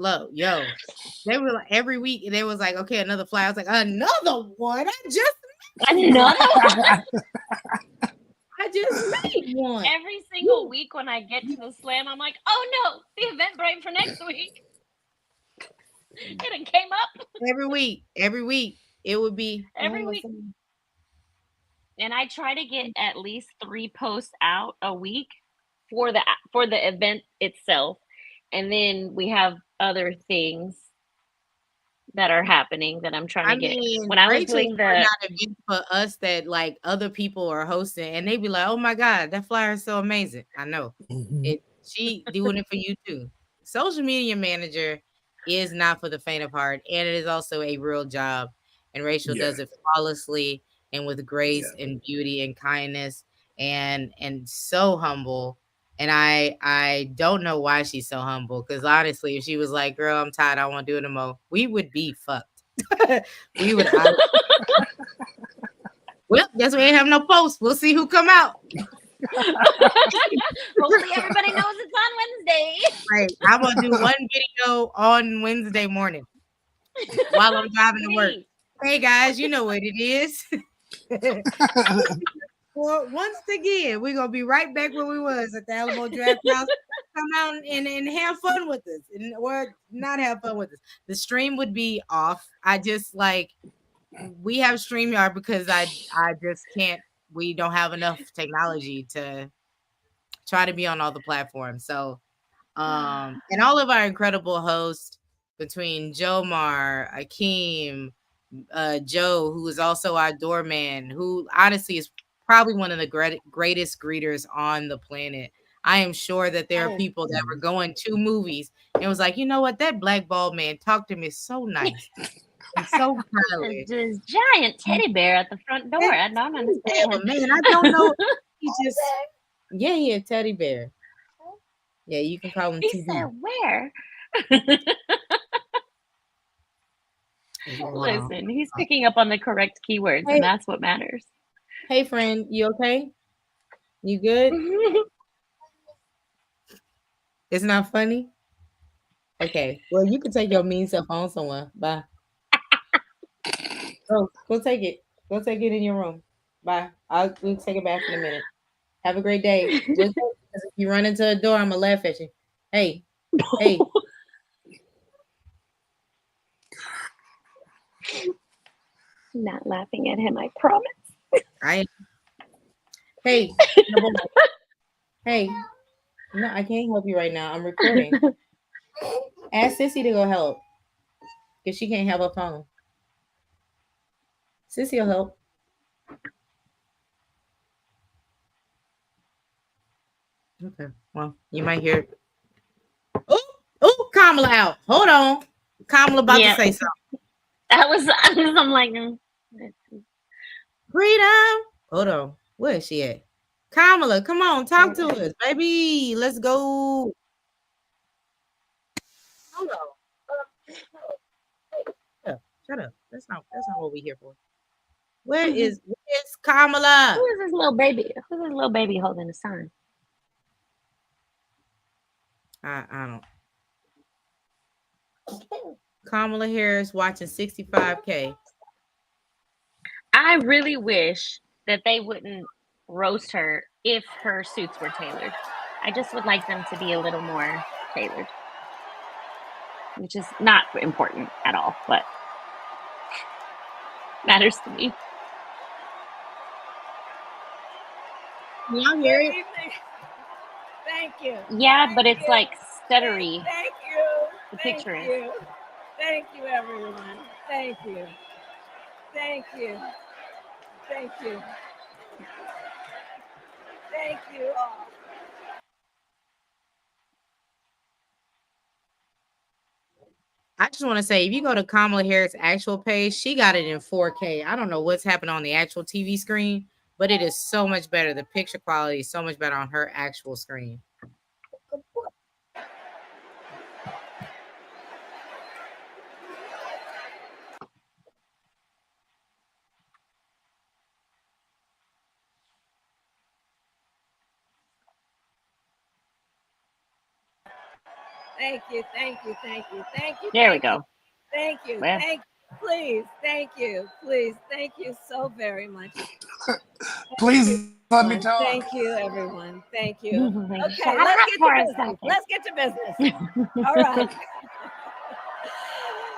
They were like, every week they was like, okay, another fly. I was like, another one. I just made one. Every single week when I get to the slam, I'm like, oh no, the Eventbrite for next week. It came up every week. It would be every week. And I try to get at least 3 posts out a week for the event itself. And then we have other things that are happening that I'm trying to get. When I was doing the event for us that like other people are hosting, and they be like, "Oh my God, that flyer is so amazing!" I know she doing it for you too. Social media manager is not for the faint of heart, and it is also a real job. And Rachel does it flawlessly and with grace and beauty and kindness, and so humble. And I don't know why she's so humble, because honestly, if she was like, girl, I'm tired, I won't do it no more, we would be fucked. We would. Well, guess we ain't have no posts. We'll see who come out. Hopefully everybody knows it's on Wednesday. Right. I'm going to do one video on Wednesday morning while I'm driving to work. Hey, guys, you know what it is. Well, once again, we're going to be right back where we was at the Alamo Draft House. Come out and have fun with us, or not have fun with us. The stream would be off. I just like, we have StreamYard because I just can't, we don't have enough technology to try to be on all the platforms. So, and all of our incredible hosts between Jomar, Akeem, Joe, who is also our doorman, who honestly is probably one of the greatest greeters on the planet. I am sure that there are people that were going to movies and was like, you know what, that black bald man talked to me so nice. And so kindly. This giant teddy bear at the front door. I don't understand. Man, I don't know. He just, he a teddy bear. Yeah, you can call him He said, where? Listen, he's picking up on the correct keywords, and that's what matters. Hey, friend, you okay? You good? It's not funny? Okay. Well, you can take your mean self on somewhere. Bye. Oh, go take it. Go take it in your room. Bye. We'll take it back in a minute. Have a great day. Just if you run into a door, I'm going to laugh at you. Hey. Not laughing at him, I promise. Hey. Hey. No, I can't help you right now. I'm recording. Ask Sissy to go help, because she can't have her phone. Sissy will help. Okay. Well, you might hear. Oh, Kamala out. Hold on. Kamala about to say something. I'm like, freedom. Hold on. Where is she at? Kamala, come on, talk to us, baby. Let's go. Hold on. Shut up. That's not what we're here for. Where's Kamala? Who is this little baby? Who's this little baby holding the sign? I don't. Kamala Harris watching 65K. I really wish that they wouldn't roast her if her suits were tailored. I just would like them to be a little more tailored, which is not important at all, but matters to me. Can y'all hear it? Thank you. Yeah, but it's like stuttery. Thank you. The picture is. You. Thank you, everyone. Thank you. Thank you. Thank you. Thank you all. I just want to say, if you go to Kamala Harris' actual page, she got it in 4K. I don't know what's happening on the actual TV screen, but it is so much better. The picture quality is so much better on her actual screen. Thank you. Thank you. Thank you. Thank you. There we go. Thank you. Well. Thank you. Please. Thank you. Please. Thank you so very much. Please let me talk. Thank you, everyone. Thank you. Okay, Shut up for a second. Let's get to business. All right.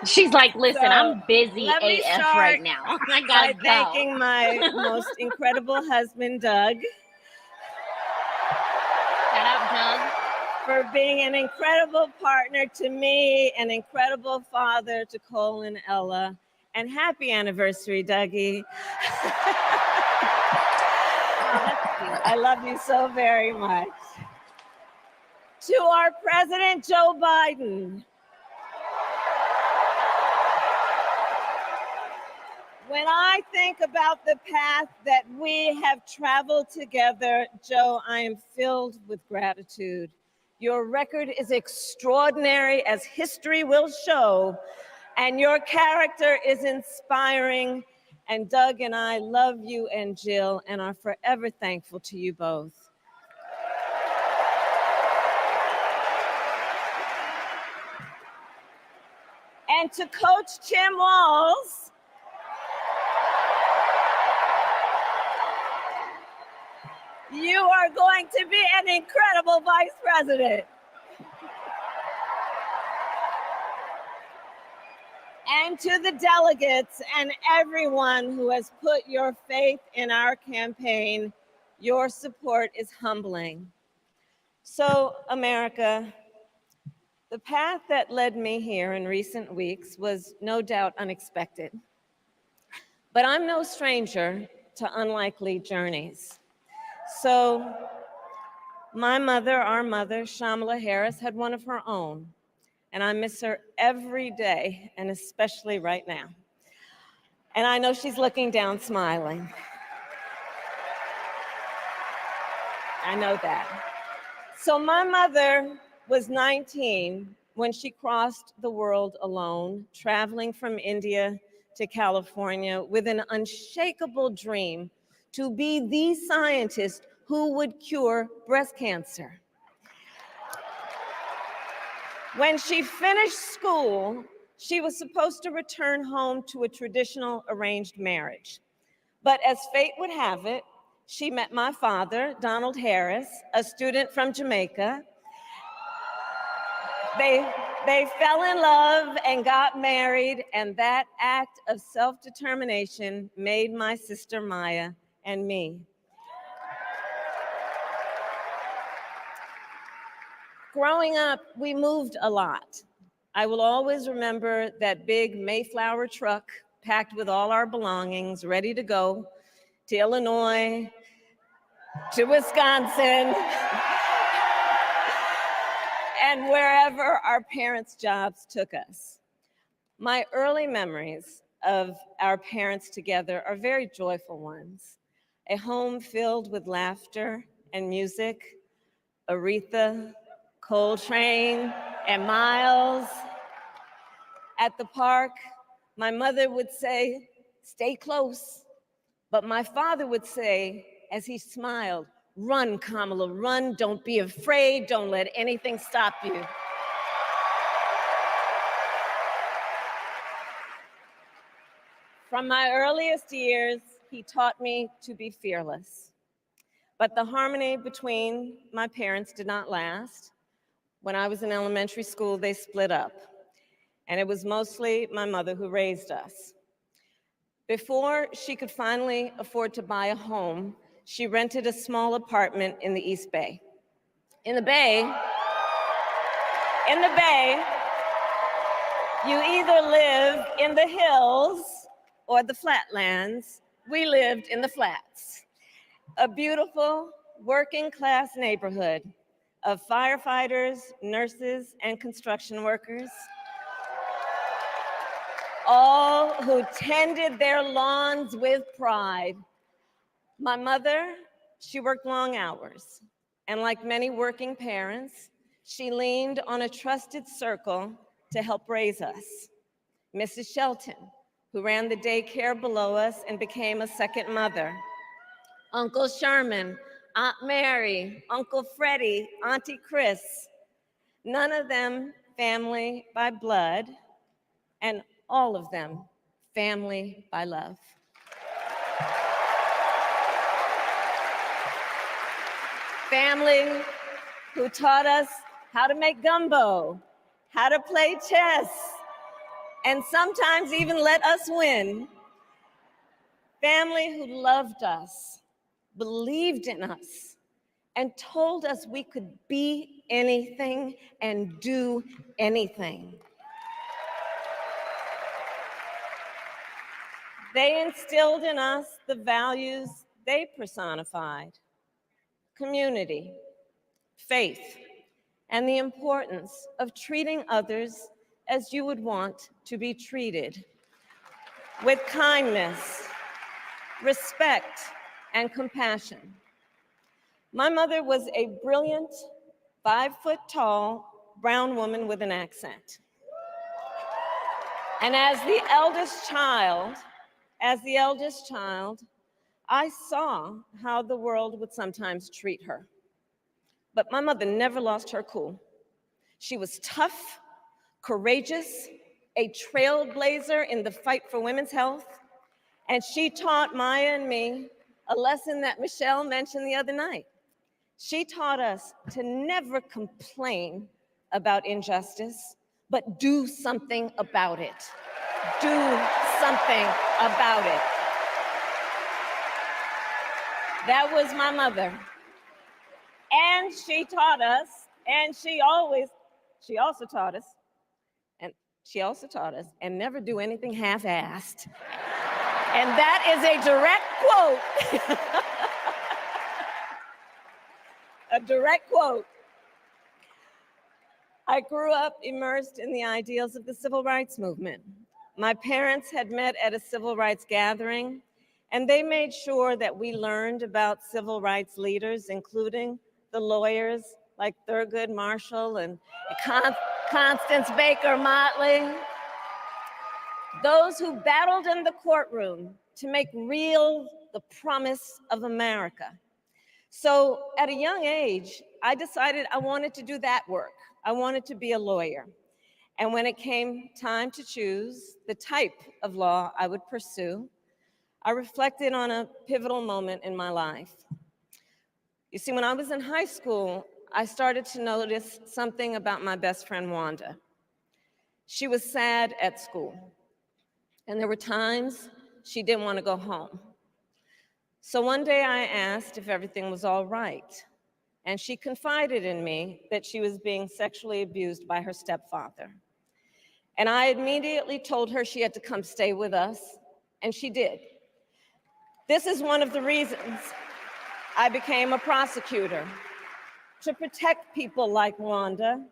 She's like, listen, So, I'm busy let me AF start right now. I gotta by go. thanking my most incredible husband, Doug, Shout out, Doug. for being an incredible partner to me, an incredible father to Cole and Ella, and happy anniversary, Dougie. I love you so very much. To our President, Joe Biden. When I think about the path that we have traveled together, Joe, I am filled with gratitude. Your record is extraordinary, as history will show, and your character is inspiring. And Doug and I love you and Jill and are forever thankful to you both. And to Coach Tim Walz, you are going to be an incredible vice president. And to the delegates and everyone who has put your faith in our campaign, your support is humbling. So, America, the path that led me here in recent weeks was no doubt unexpected. But I'm no stranger to unlikely journeys. So, my mother, our mother, Shamala Harris, had one of her own, and I miss her every day, and especially right now. And I know she's looking down smiling. I know that. So my mother was 19 when she crossed the world alone, traveling from India to California with an unshakable dream to be the scientist who would cure breast cancer. When she finished school, she was supposed to return home to a traditional arranged marriage. But as fate would have it, she met my father, Donald Harris, a student from Jamaica. They fell in love and got married, and that act of self-determination made my sister Maya and me. Growing up, we moved a lot. I will always remember that big Mayflower truck packed with all our belongings, ready to go to Illinois, to Wisconsin, and wherever our parents' jobs took us. My early memories of our parents together are very joyful ones. A home filled with laughter and music, Aretha, Coltrane, and Miles. At the park, my mother would say, "Stay close." But my father would say, as he smiled, "Run, Kamala, run. Don't be afraid. Don't let anything stop you." From my earliest years, he taught me to be fearless. But the harmony between my parents did not last. When I was in elementary school, they split up. And it was mostly my mother who raised us. Before she could finally afford to buy a home, she rented a small apartment in the East Bay. In the Bay, you either live in the hills or the flatlands. We lived in the flats. A beautiful working class neighborhood of firefighters, nurses, and construction workers, all who tended their lawns with pride. My mother, she worked long hours, and like many working parents, she leaned on a trusted circle to help raise us. Mrs. Shelton, who ran the daycare below us and became a second mother. Uncle Sherman, Aunt Mary, Uncle Freddie, Auntie Chris. none of them family by blood, and all of them family by love. Family who taught us how to make gumbo, how to play chess, and sometimes even let us win. Family who loved us, believed in us, and told us we could be anything and do anything. They instilled in us the values they personified: community, faith, and the importance of treating others as you would want to be treated, with kindness, respect, and compassion. My mother was a brilliant, 5-foot-tall brown woman with an accent. And as the eldest child, I saw how the world would sometimes treat her. But my mother never lost her cool. She was tough, courageous, a trailblazer in the fight for women's health, and she taught Maya and me a lesson that Michelle mentioned the other night. She taught us to never complain about injustice, but do something about it. Do something about it. That was my mother. And she taught us, and she also taught us, and never do anything half-assed. And that is a direct quote. A direct quote. I grew up immersed in the ideals of the civil rights movement. My parents had met at a civil rights gathering, and they made sure that we learned about civil rights leaders, including the lawyers like Thurgood Marshall and Constance Baker Motley, those who battled in the courtroom to make real the promise of America. So at a young age, I decided I wanted to do that work. I wanted to be a lawyer. And when it came time to choose the type of law I would pursue, I reflected on a pivotal moment in my life. You see, when I was in high school, I started to notice something about my best friend, Wanda. She was sad at school, and there were times she didn't want to go home. So one day I asked if everything was all right, and she confided in me that she was being sexually abused by her stepfather. And I immediately told her she had to come stay with us, and she did. This is one of the reasons I became a prosecutor, to protect people like Wanda,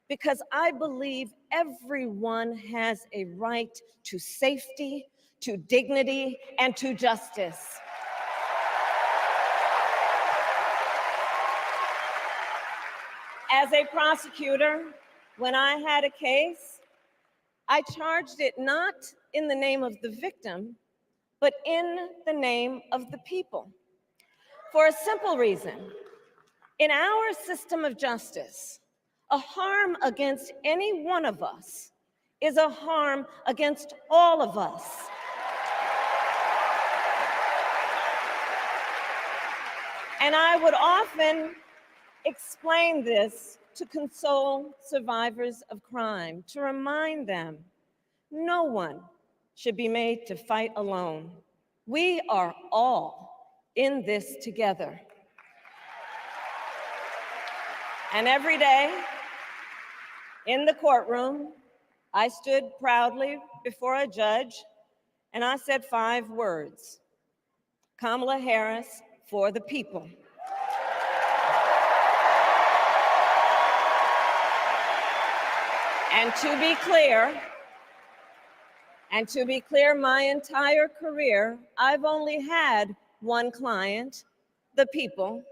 because I believe everyone has a right to safety, to dignity, and to justice. As a prosecutor, when I had a case, I charged it not in the name of the victim, but in the name of the people. For a simple reason. In our system of justice, a harm against any one of us is a harm against all of us. And I would often explain this to console survivors of crime, to remind them no one should be made to fight alone. We are all in this together. And every day in the courtroom, I stood proudly before a judge and I said 5 words: Kamala Harris for the people. And to be clear, my entire career, I've only had one client, the people.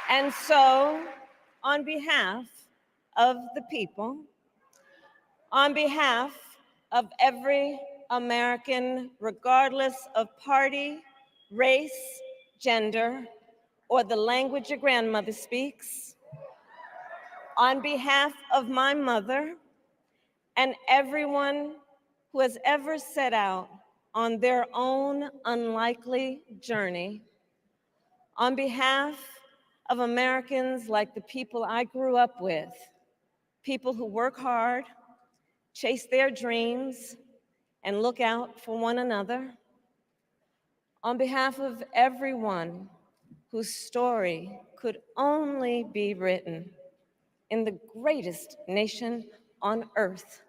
And so, on behalf of the people, on behalf of every American, regardless of party, race, gender, or the language your grandmother speaks, on behalf of my mother and everyone who has ever set out on their own unlikely journey, on behalf of Americans like the people I grew up with, people who work hard, chase their dreams, and look out for one another, on behalf of everyone whose story could only be written in the greatest nation on earth,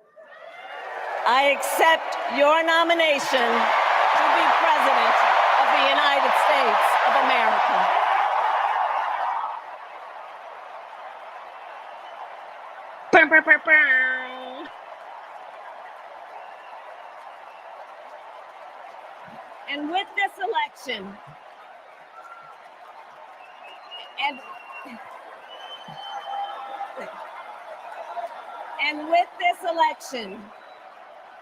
I accept your nomination to be President of the United States of America. Burr, burr, burr, burr. And with this election,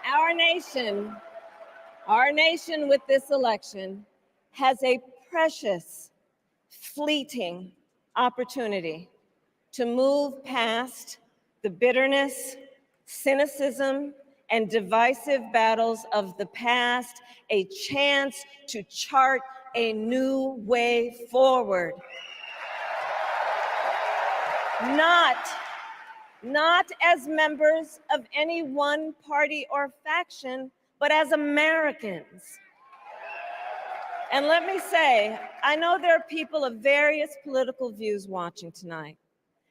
our nation with this election has a precious, fleeting opportunity to move past the bitterness, cynicism, and divisive battles of the past, a chance to chart a new way forward. Not as members of any one party or faction, but as Americans. And let me say, I know there are people of various political views watching tonight,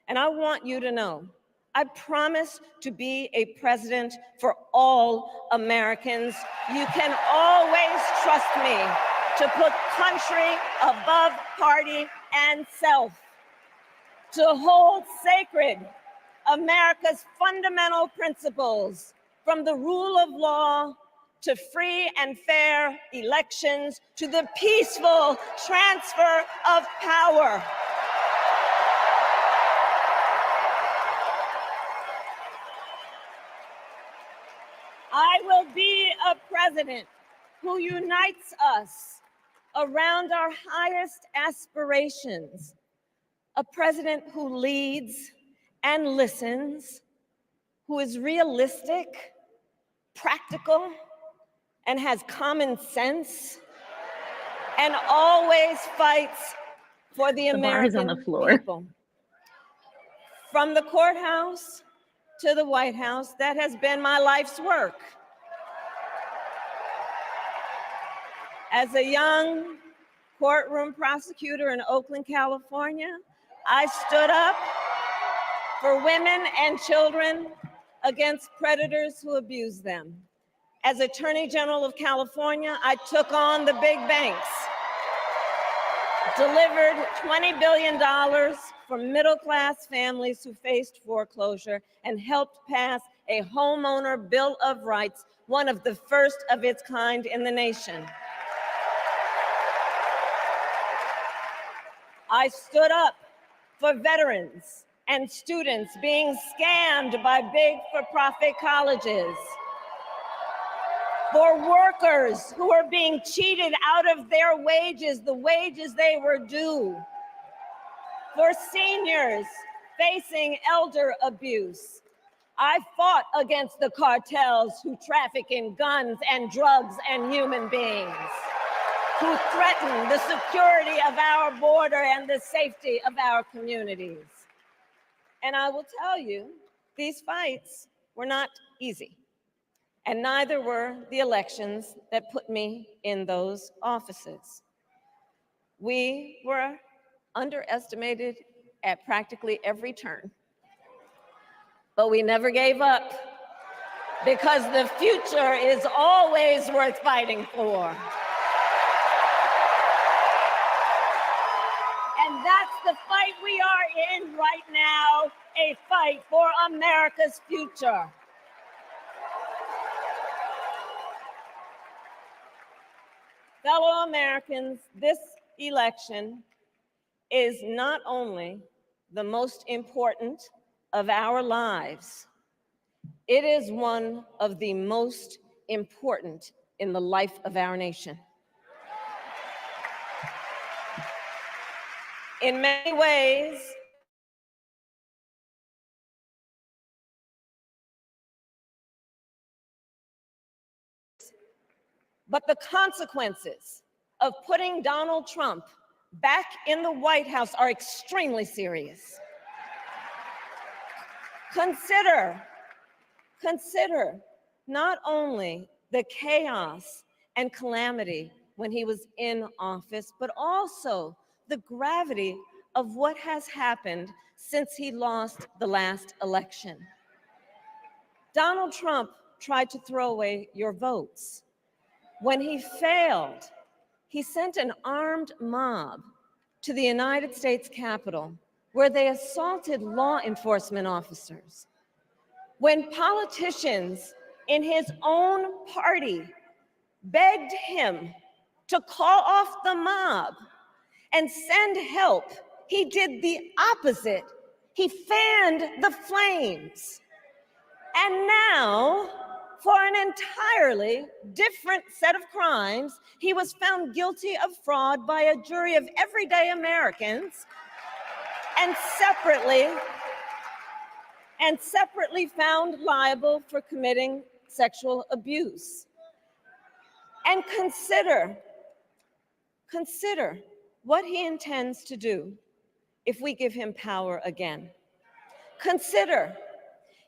and I want you to know, I promise to be a president for all Americans. You can always trust me to put country above party and self, to hold sacred America's fundamental principles, from the rule of law to free and fair elections to the peaceful transfer of power. I will be a president who unites us around our highest aspirations, a president who leads and listens, who is realistic, practical, and has common sense, and always fights for the American people. From the courthouse to the White House, that has been my life's work. As a young courtroom prosecutor in Oakland, California, I stood up for women and children against predators who abuse them. As Attorney General of California, I took on the big banks, delivered $20 billion for middle-class families who faced foreclosure, and helped pass a homeowner bill of rights, one of the first of its kind in the nation. I stood up for veterans and students being scammed by big for-profit colleges, for workers who are being cheated out of their wages, the wages they were due, for seniors facing elder abuse. I fought against the cartels who traffic in guns and drugs and human beings, who threaten the security of our border and the safety of our communities. And I will tell you, these fights were not easy, and neither were the elections that put me in those offices. We were underestimated at practically every turn, but we never gave up, because the future is always worth fighting for. And that's the fight we are in right now, a fight for America's future. Fellow Americans, this election is not only the most important of our lives, it is one of the most important in the life of our nation. In many ways, but the consequences of putting Donald Trump back in the White House are extremely serious. Consider not only the chaos and calamity when he was in office, but also the gravity of what has happened since he lost the last election. Donald Trump tried to throw away your votes. When he failed, he sent an armed mob to the United States Capitol, where they assaulted law enforcement officers. When politicians in his own party begged him to call off the mob and send help, he did the opposite. He fanned the flames. And now, for an entirely different set of crimes, he was found guilty of fraud by a jury of everyday Americans and separately found liable for committing sexual abuse. And consider what he intends to do if we give him power again. Consider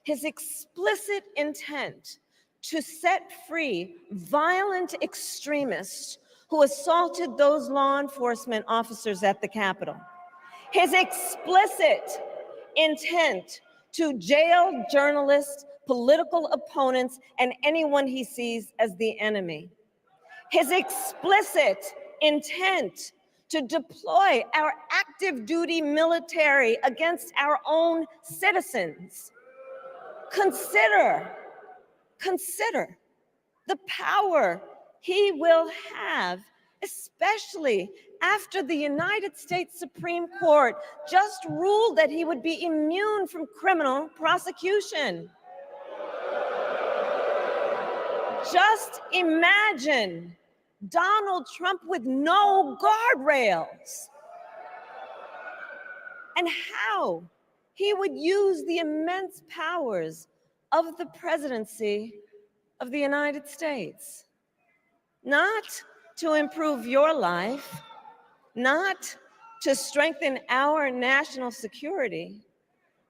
his explicit intent to set free violent extremists who assaulted those law enforcement officers at the Capitol. His explicit intent to jail journalists, political opponents, and anyone he sees as the enemy. His explicit intent to deploy our active duty military against our own citizens. Consider the power he will have, especially after the United States Supreme Court just ruled that he would be immune from criminal prosecution. Just imagine Donald Trump with no guardrails, and how he would use the immense powers of the presidency of the United States, not to improve your life, not to strengthen our national security,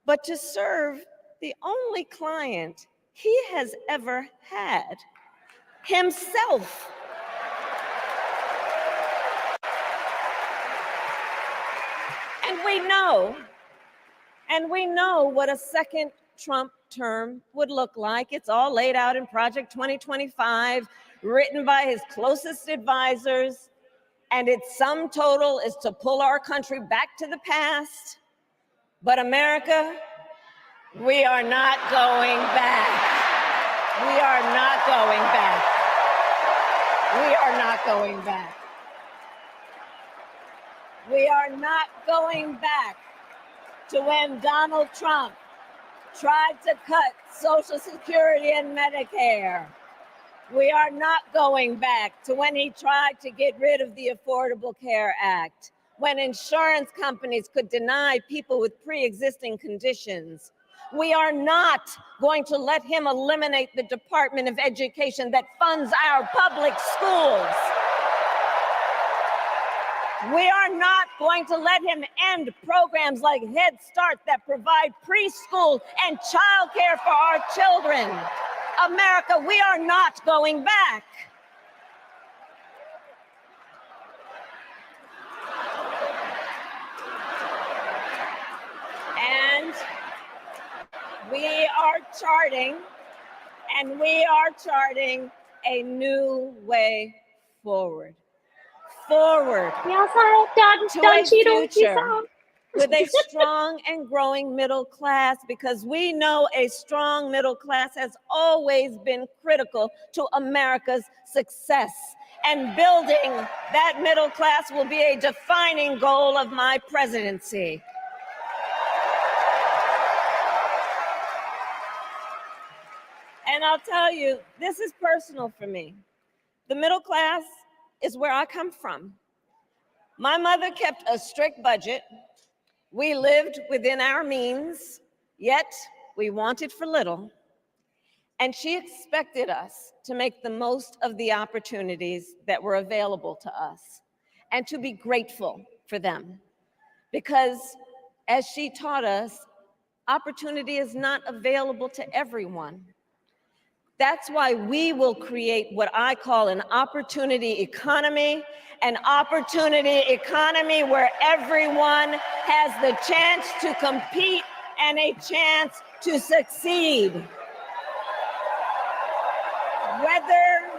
but to serve the only client he has ever had, himself. And we know what a second Trump term would look like. It's all laid out in Project 2025, written by his closest advisors, and its sum total is to pull our country back to the past. But America, we are not going back. We are not going back. We are not going back. We are not going back to when Donald Trump tried to cut Social Security and Medicare. We are not going back to when he tried to get rid of the Affordable Care Act, when insurance companies could deny people with pre-existing conditions. We are not going to let him eliminate the Department of Education that funds our public schools. We are not going to let him end programs like Head Start that provide preschool and childcare for our children. America, we are not going back. And we are charting a new way forward. Forward to a future with a strong and growing middle class, because we know a strong middle class has always been critical to America's success. And building that middle class will be a defining goal of my presidency. And I'll tell you, this is personal for me. The middle class is where I come from. My mother kept a strict budget. We lived within our means, yet we wanted for little. And she expected us to make the most of the opportunities that were available to us and to be grateful for them. Because as she taught us, opportunity is not available to everyone. That's why we will create what I call an opportunity economy, where everyone has the chance to compete and a chance to succeed. Whether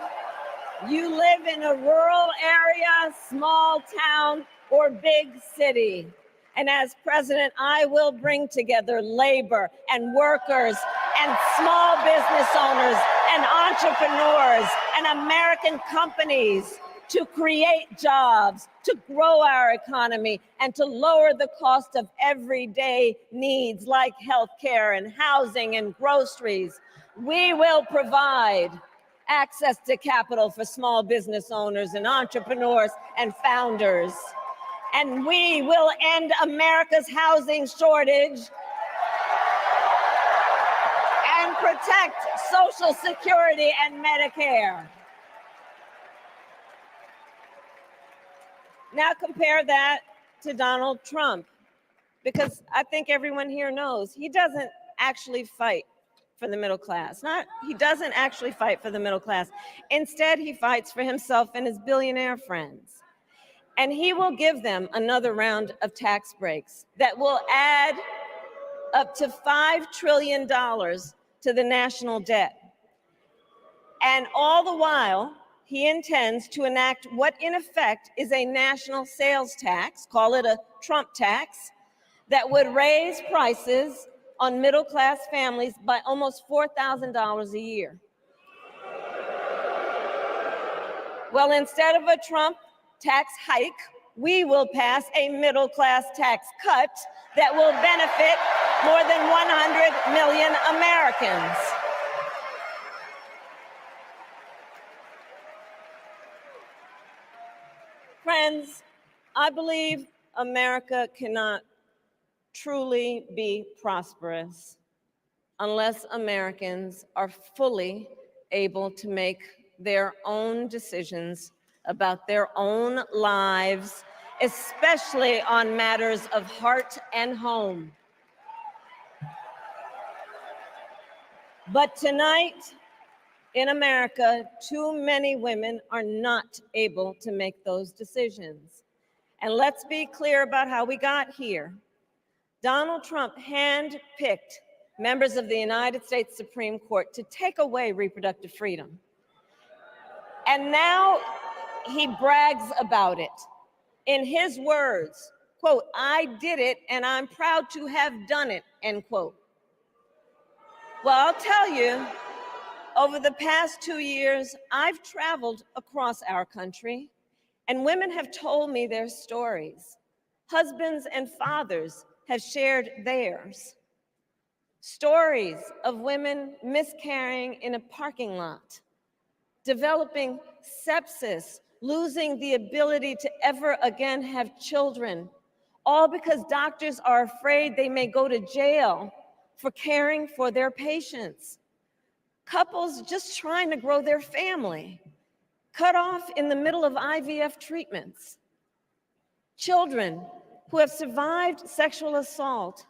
you live in a rural area, small town, or big city. And as president, I will bring together labor and workers and small business owners and entrepreneurs and American companies to create jobs, to grow our economy, and to lower the cost of everyday needs like healthcare and housing and groceries. We will provide access to capital for small business owners and entrepreneurs and founders. And we will end America's housing shortage and protect Social Security and Medicare. Now compare that to Donald Trump, because I think everyone here knows he doesn't actually fight for the middle class. He doesn't actually fight for the middle class. Instead, he fights for himself and his billionaire friends. And he will give them another round of tax breaks that will add up to $5 trillion to the national debt. And all the while, he intends to enact what in effect is a national sales tax, call it a Trump tax, that would raise prices on middle-class families by almost $4,000 a year. Well, instead of a Trump tax hike, we will pass a middle-class tax cut that will benefit more than 100 million Americans. Friends, I believe America cannot truly be prosperous unless Americans are fully able to make their own decisions about their own lives, especially on matters of heart and home. But tonight, in America, too many women are not able to make those decisions. And let's be clear about how we got here. Donald Trump handpicked members of the United States Supreme Court to take away reproductive freedom. And now he brags about it. In his words, quote, "I did it and I'm proud to have done it," end quote. Well, I'll tell you, over the past 2 years, I've traveled across our country, and women have told me their stories. Husbands and fathers have shared theirs. Stories of women miscarrying in a parking lot, developing sepsis, losing the ability to ever again have children, all because doctors are afraid they may go to jail for caring for their patients. Couples just trying to grow their family, cut off in the middle of IVF treatments. Children who have survived sexual assault,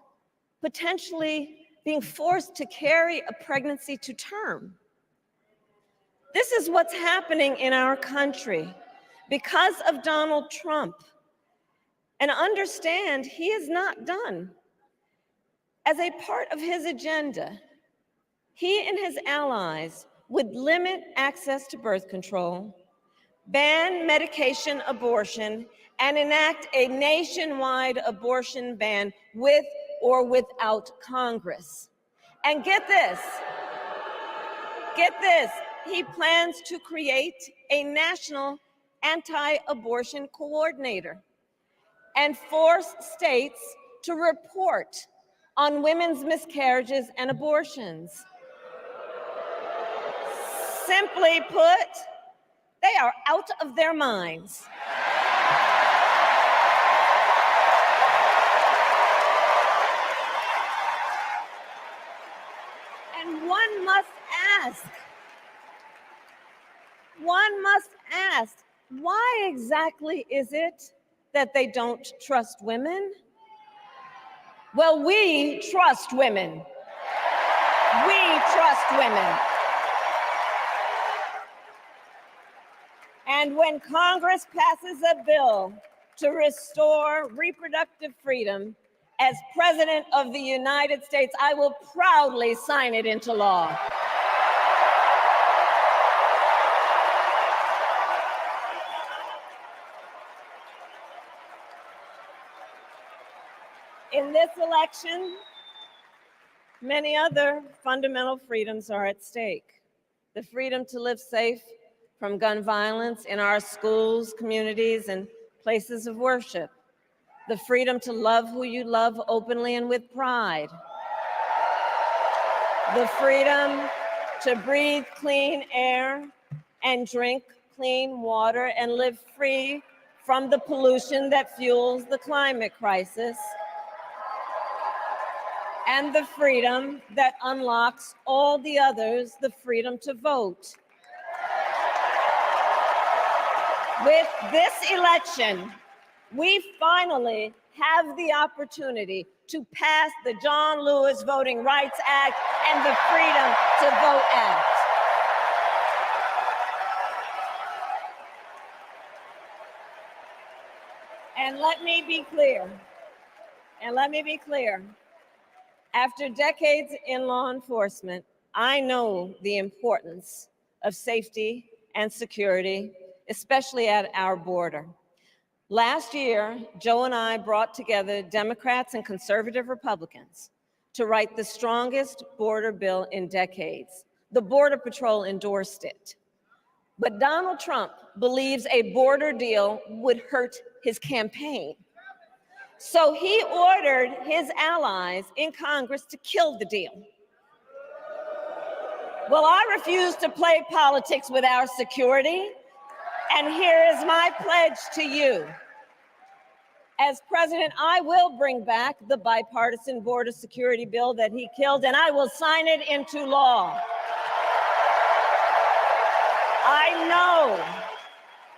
potentially being forced to carry a pregnancy to term. This is what's happening in our country because of Donald Trump. And understand, he is not done. As a part of his agenda, he and his allies would limit access to birth control, ban medication abortion, and enact a nationwide abortion ban with or without Congress. And get this, he plans to create a national anti-abortion coordinator and force states to report on women's miscarriages and abortions. Simply put, they are out of their minds. exactly is it that they don't trust women? Well, we trust women. We trust women. And when Congress passes a bill to restore reproductive freedom, as President of the United States, I will proudly sign it into law. In this election, many other fundamental freedoms are at stake. The freedom to live safe from gun violence in our schools, communities, and places of worship. The freedom to love who you love openly and with pride. The freedom to breathe clean air and drink clean water and live free from the pollution that fuels the climate crisis. And the freedom that unlocks all the others, the freedom to vote. With this election, we finally have the opportunity to pass the John Lewis Voting Rights Act and the Freedom to Vote Act. And let me be clear. After decades in law enforcement, I know the importance of safety and security, especially at our border. Last year, Joe and I brought together Democrats and conservative Republicans to write the strongest border bill in decades. The Border Patrol endorsed it. But Donald Trump believes a border deal would hurt his campaign. So he ordered his allies in Congress to kill the deal. Well, I refuse to play politics with our security, and here is my pledge to you. As president, I will bring back the bipartisan border security bill that he killed, and I will sign it into law.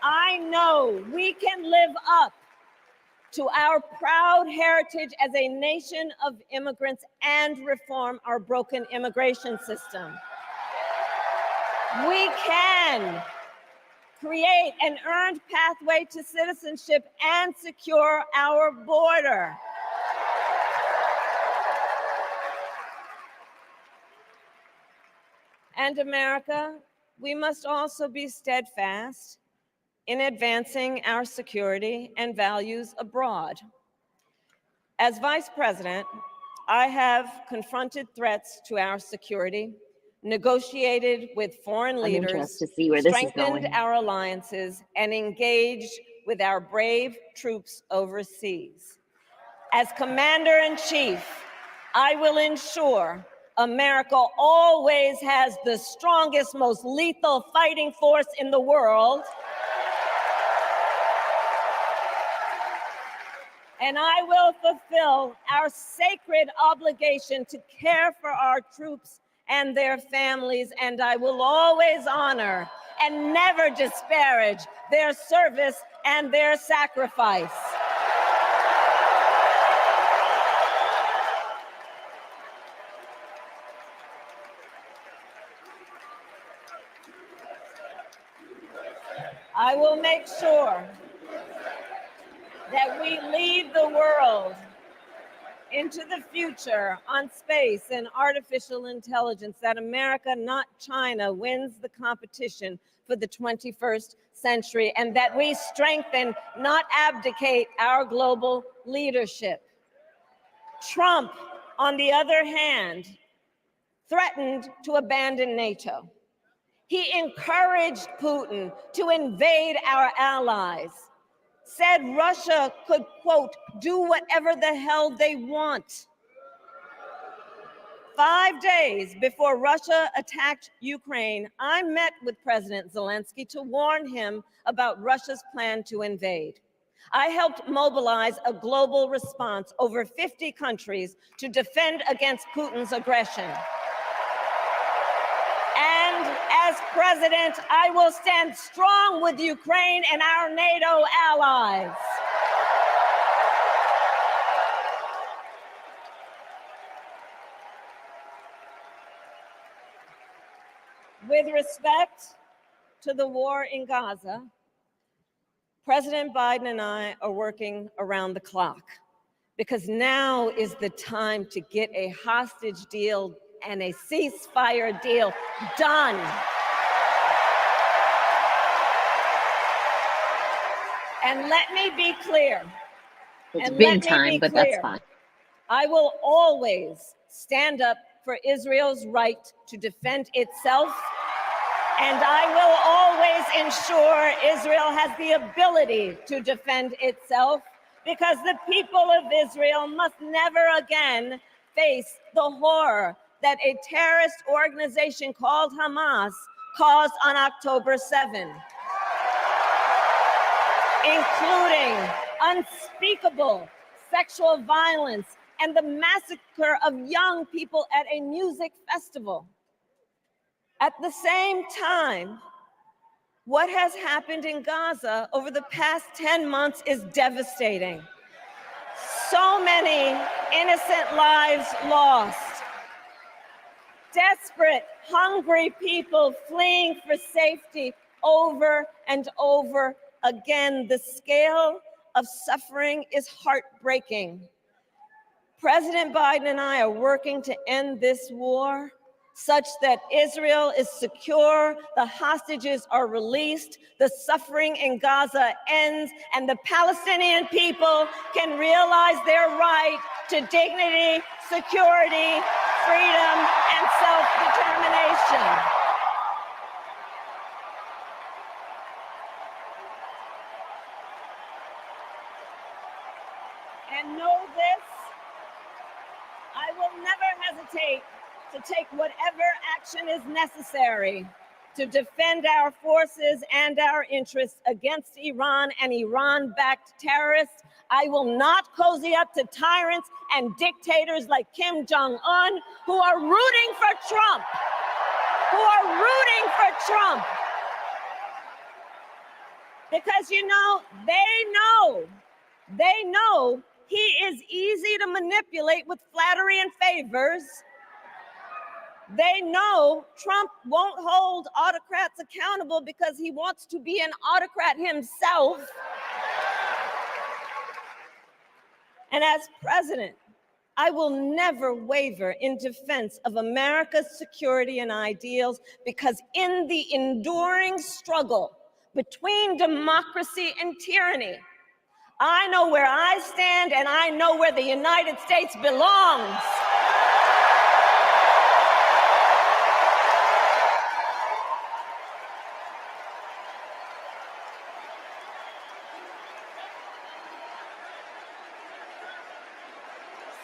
I know we can live up to our proud heritage as a nation of immigrants and reform our broken immigration system. We can create an earned pathway to citizenship and secure our border. And America, we must also be steadfast in advancing our security and values abroad. As Vice President, I have confronted threats to our security, negotiated with foreign leaders, strengthened our alliances, and engaged with our brave troops overseas. As Commander-in-Chief, I will ensure America always has the strongest, most lethal fighting force in the world. And I will fulfill our sacred obligation to care for our troops and their families, and I will always honor and never disparage their service and their sacrifice. I will make sure that we lead the world into the future on space and artificial intelligence, that America, not China, wins the competition for the 21st century, and that we strengthen, not abdicate, our global leadership. Trump, on the other hand, threatened to abandon NATO. He encouraged Putin to invade our allies, said Russia could, quote, do whatever the hell they want. 5 days before Russia attacked Ukraine, I met with President Zelensky to warn him about Russia's plan to invade. I helped mobilize a global response, over 50 countries, to defend against Putin's aggression. And as as president, I will stand strong with Ukraine and our NATO allies. With respect to the war in Gaza, President Biden and I are working around the clock because now is the time to get a hostage deal and a ceasefire deal done. And let me be clear. It's been time, but that's fine. I will always stand up for Israel's right to defend itself, and I will always ensure Israel has the ability to defend itself, because the people of Israel must never again face the horror that a terrorist organization called Hamas caused on October 7, including unspeakable sexual violence and the massacre of young people at a music festival. At the same time, what has happened in Gaza over the past 10 months is devastating. So many innocent lives lost. Desperate, hungry people fleeing for safety over and over again. The scale of suffering is heartbreaking. President Biden and I are working to end this war such that Israel is secure, the hostages are released, the suffering in Gaza ends, and the Palestinian people can realize their right to dignity, security, freedom, and self-determination. And know this, I will never hesitate to take whatever action is necessary to defend our forces and our interests against Iran and Iran-backed terrorists. I will not cozy up to tyrants and dictators like Kim Jong-un who are rooting for Trump, Because, you know, they know he is easy to manipulate with flattery and favors. They know Trump won't hold autocrats accountable because he wants to be an autocrat himself. And as president, I will never waver in defense of America's security and ideals, because in the enduring struggle between democracy and tyranny, I know where I stand and I know where the United States belongs.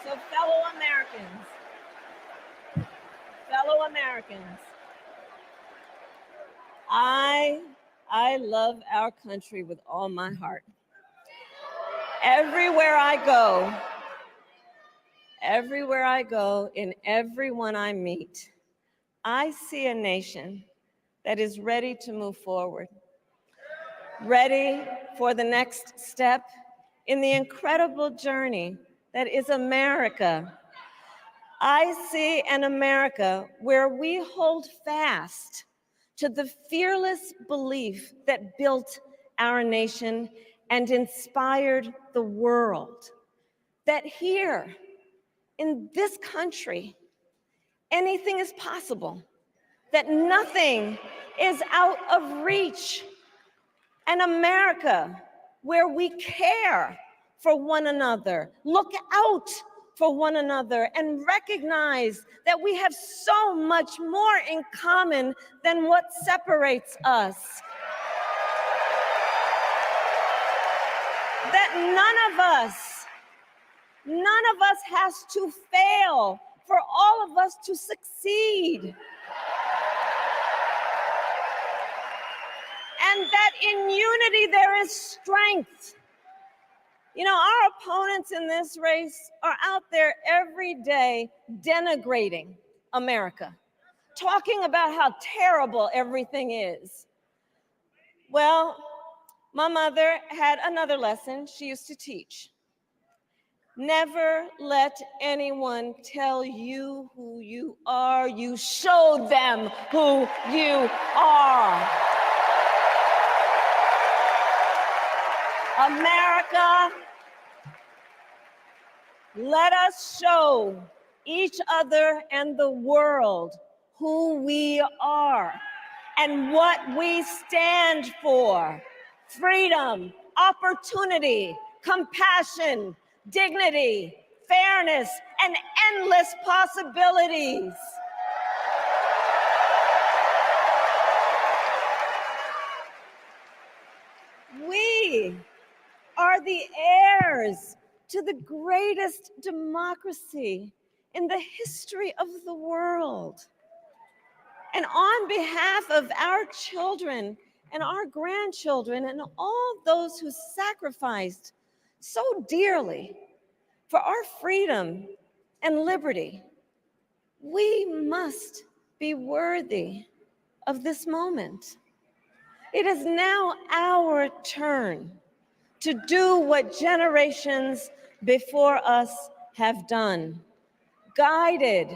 So fellow Americans, I love our country with all my heart. Everywhere I go, in everyone I meet, I see a nation that is ready to move forward, ready for the next step in the incredible journey that is America. I see an America where we hold fast to the fearless belief that built our nation and inspired the world, that here in this country, anything is possible, that nothing is out of reach. An America where we care for one another, look out for one another, and recognize that we have so much more in common than what separates us. That none of us has to fail for all of us to succeed. And that in unity there is strength. You know, our opponents in this race are out there every day denigrating America, talking about how terrible everything is. Well, my mother had another lesson she used to teach. Never let anyone tell you who you are. You show them who you are. America, let us show each other and the world who we are and what we stand for. Freedom, opportunity, compassion, dignity, fairness, and endless possibilities. We are the heirs to the greatest democracy in the history of the world. And on behalf of our children and our grandchildren and all those who sacrificed so dearly for our freedom and liberty, we must be worthy of this moment. It is now our turn to do what generations before us have done, guided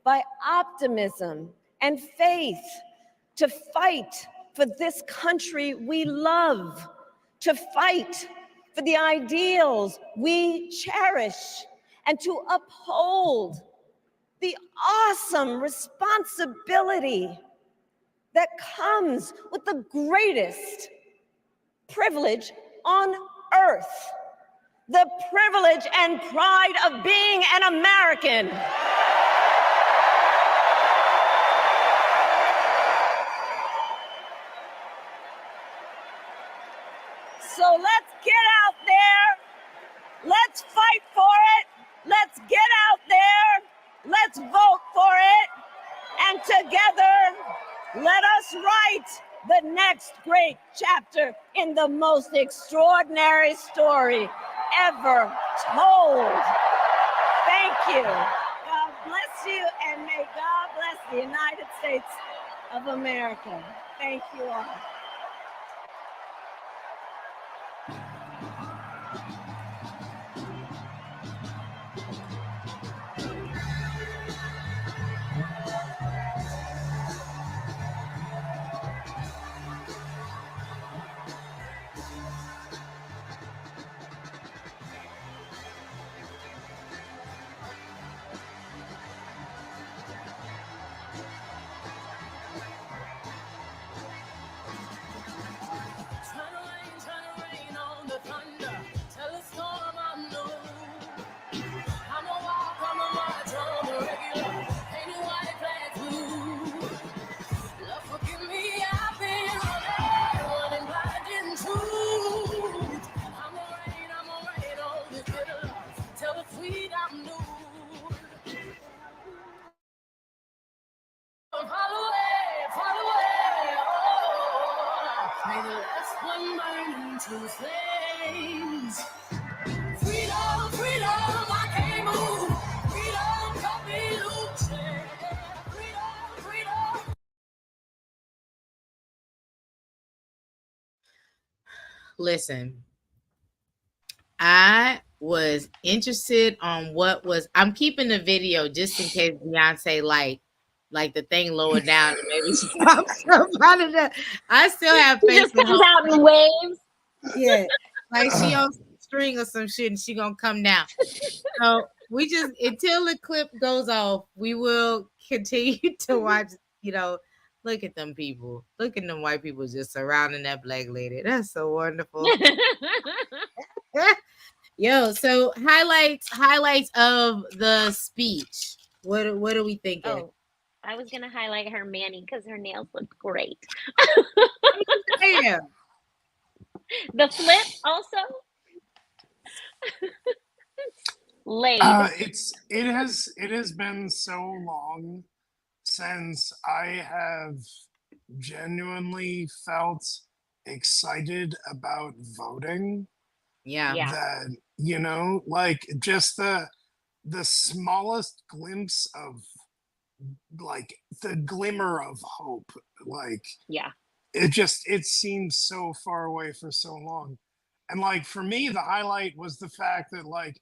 by optimism and faith, to fight for this country we love, to fight for the ideals we cherish, and to uphold the awesome responsibility that comes with the greatest privilege on earth, the privilege and pride of being an American. So let's get out there, let's fight for it, let's get out there, let's vote for it, and together, let us write the next great chapter in the most extraordinary story ever told. Thank you. God bless you, and may God bless the United States of America. Thank you all. Listen, I was interested on what was. I'm keeping the video just in case Beyonce like the thing lower down and maybe she pops up out of the. I still have faith. Just comes out in waves. Yeah, like she on string or some shit, and she gonna come down. So we just until the clip goes off, we will continue to watch. You know, look at them people. Look at them white people just surrounding that black lady. That's so wonderful. Yo, so highlights of the speech. What are we thinking? Oh, I was gonna highlight her Manny because her nails looked great. Yeah. The flip also. Laid. It has been so long since I have genuinely felt excited about voting. Yeah. That, you know, like just the smallest glimpse of like the glimmer of hope. Like, Yeah. it seems so far away for so long. And like for me, the highlight was the fact that like,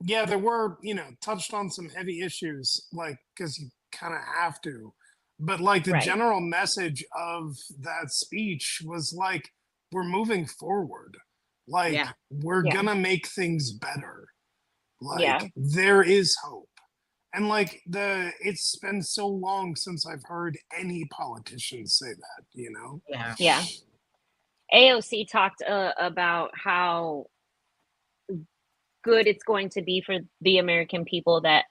yeah, there were, touched on some heavy issues, like, because you kind of have to. But like the Right. general message of that speech was like, we're moving forward. Like, we're gonna make things better. Like, there is hope. And like it's been so long since I've heard any politician say that. Yeah. AOC talked about how good it's going to be for the American people that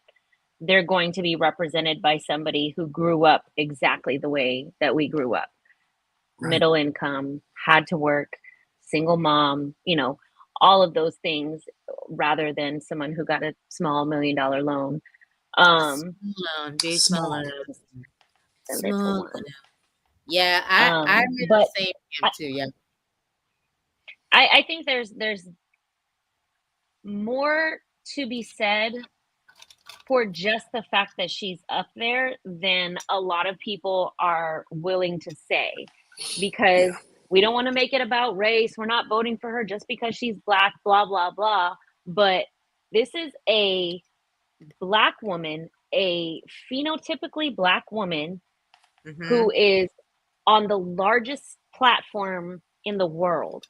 they're going to be represented by somebody who grew up exactly the way that we grew up. Right. Middle income, had to work, single mom, all of those things, rather than someone who got a small $1 million loan. Small. Little one. Yeah, I'm in the same camp too. Yeah. I think there's more to be said for just the fact that she's up there than a lot of people are willing to say, because we don't want to make it about race. We're not voting for her just because she's Black, blah, blah, blah. But this is a Black woman, a phenotypically Black woman who is on the largest platform in the world